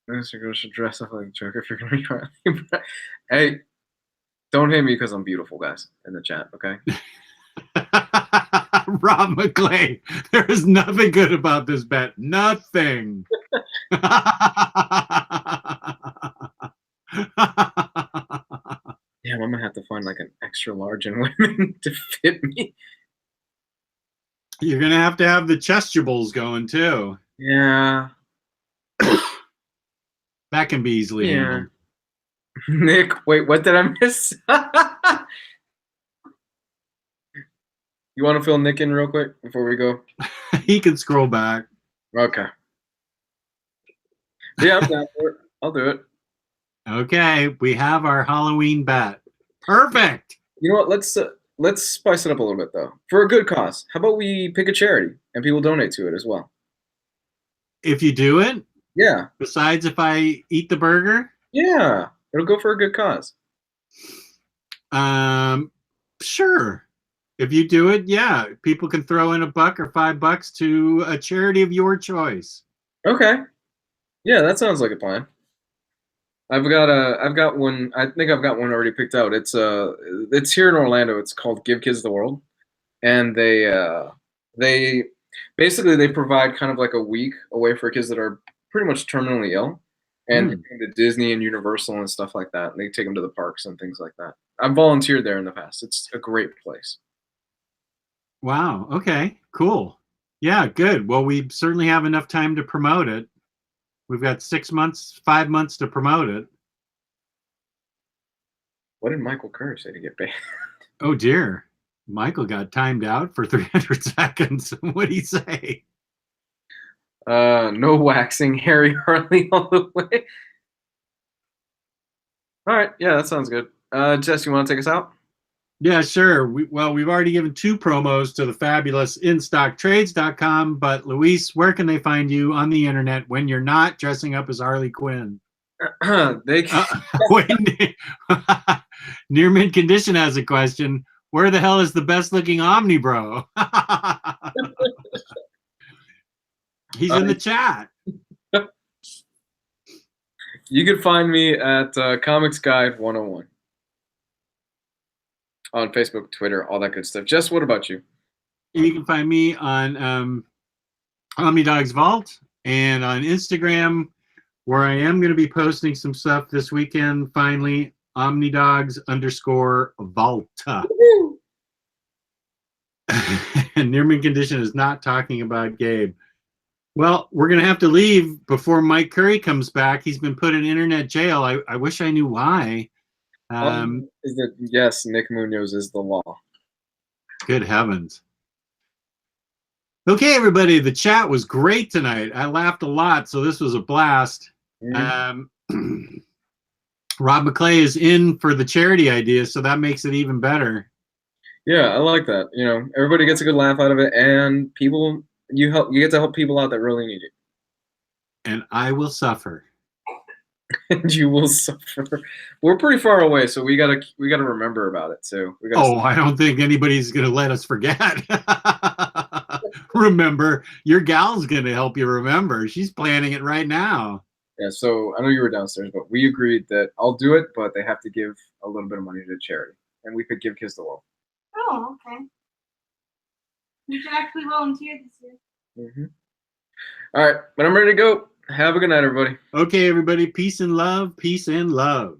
Mr. Girl should dress up like a Joker if you're gonna be Harley. Hey, don't hate me because I'm beautiful, guys, in the chat, okay? Rob McClay, there is nothing good about this bet. Nothing. Damn, I'm gonna have to find like an extra large in women to fit me. You're gonna have to have the chestables going too. Yeah. That can be easily handled. Nick, wait, what did I miss? You want to fill Nick in real quick before we go? He can scroll back. Okay. Yeah, I'm down for it. I'll do it. Okay, we have our Halloween bet. Perfect. You know what? Let's spice it up a little bit though. For a good cause. How about we pick a charity and people donate to it as well? If you do it? Yeah. Besides if I eat the burger? Yeah. It'll go for a good cause. Sure. If you do it, yeah. People can throw in $1 or $5 to a charity of your choice. Okay. Yeah, that sounds like a plan. I've got one. I think I've got one already picked out. It's here in Orlando. It's called Give Kids the World, and they basically they provide kind of like a week away for kids that are pretty much terminally ill, and to Disney and Universal and stuff like that. And they take them to the parks and things like that. I've volunteered there in the past. It's a great place. Wow. Okay. Cool. Yeah. Good. Well, we certainly have enough time to promote it. We've got 6 months, 5 months to promote it. What did Michael Kerr say to get banned? Oh dear. Michael got timed out for 300 seconds. What'd he say? No waxing Harry Harley all the way. All right. Yeah, that sounds good. Jess, you want to take us out? Yeah, sure. We've already given 2 promos to the fabulous InStockTrades.com, but Luis, where can they find you on the internet when you're not dressing up as Harley Quinn? Near Mint Condition has a question. Where the hell is the best looking OmniBro? He's in the chat. You can find me at Comics Guide 101 on Facebook, Twitter, all that good stuff. Jess, what about you? You can find me on OmniDog's Vault and on Instagram, where I am going to be posting some stuff this weekend. Finally, OmniDogs_Vault. And Near Mint Condition is not talking about Gabe. Well, we're going to have to leave before Mike Curry comes back. He's been put in internet jail. I wish I knew why. Yes, Nick Munoz is the law. Good heavens. Okay, everybody, the chat was great tonight. I laughed a lot, so this was a blast. Rob McClay is in for the charity idea, so that makes it even better. Yeah, I like that. You know, everybody gets a good laugh out of it, and people you get to help people out that really need it. And I will suffer. And you will suffer. We're pretty far away, so we gotta remember about it too. I don't think anybody's gonna let us forget. Remember, your gal's gonna help you remember. She's planning it right now. Yeah, so I know you were downstairs, but we agreed that I'll do it, but they have to give a little bit of money to charity, and we could give Kids the World. Oh, okay. You should actually volunteer this year. All right, but I'm ready to go. Have a good night, everybody. Okay, everybody. Peace and love. Peace and love.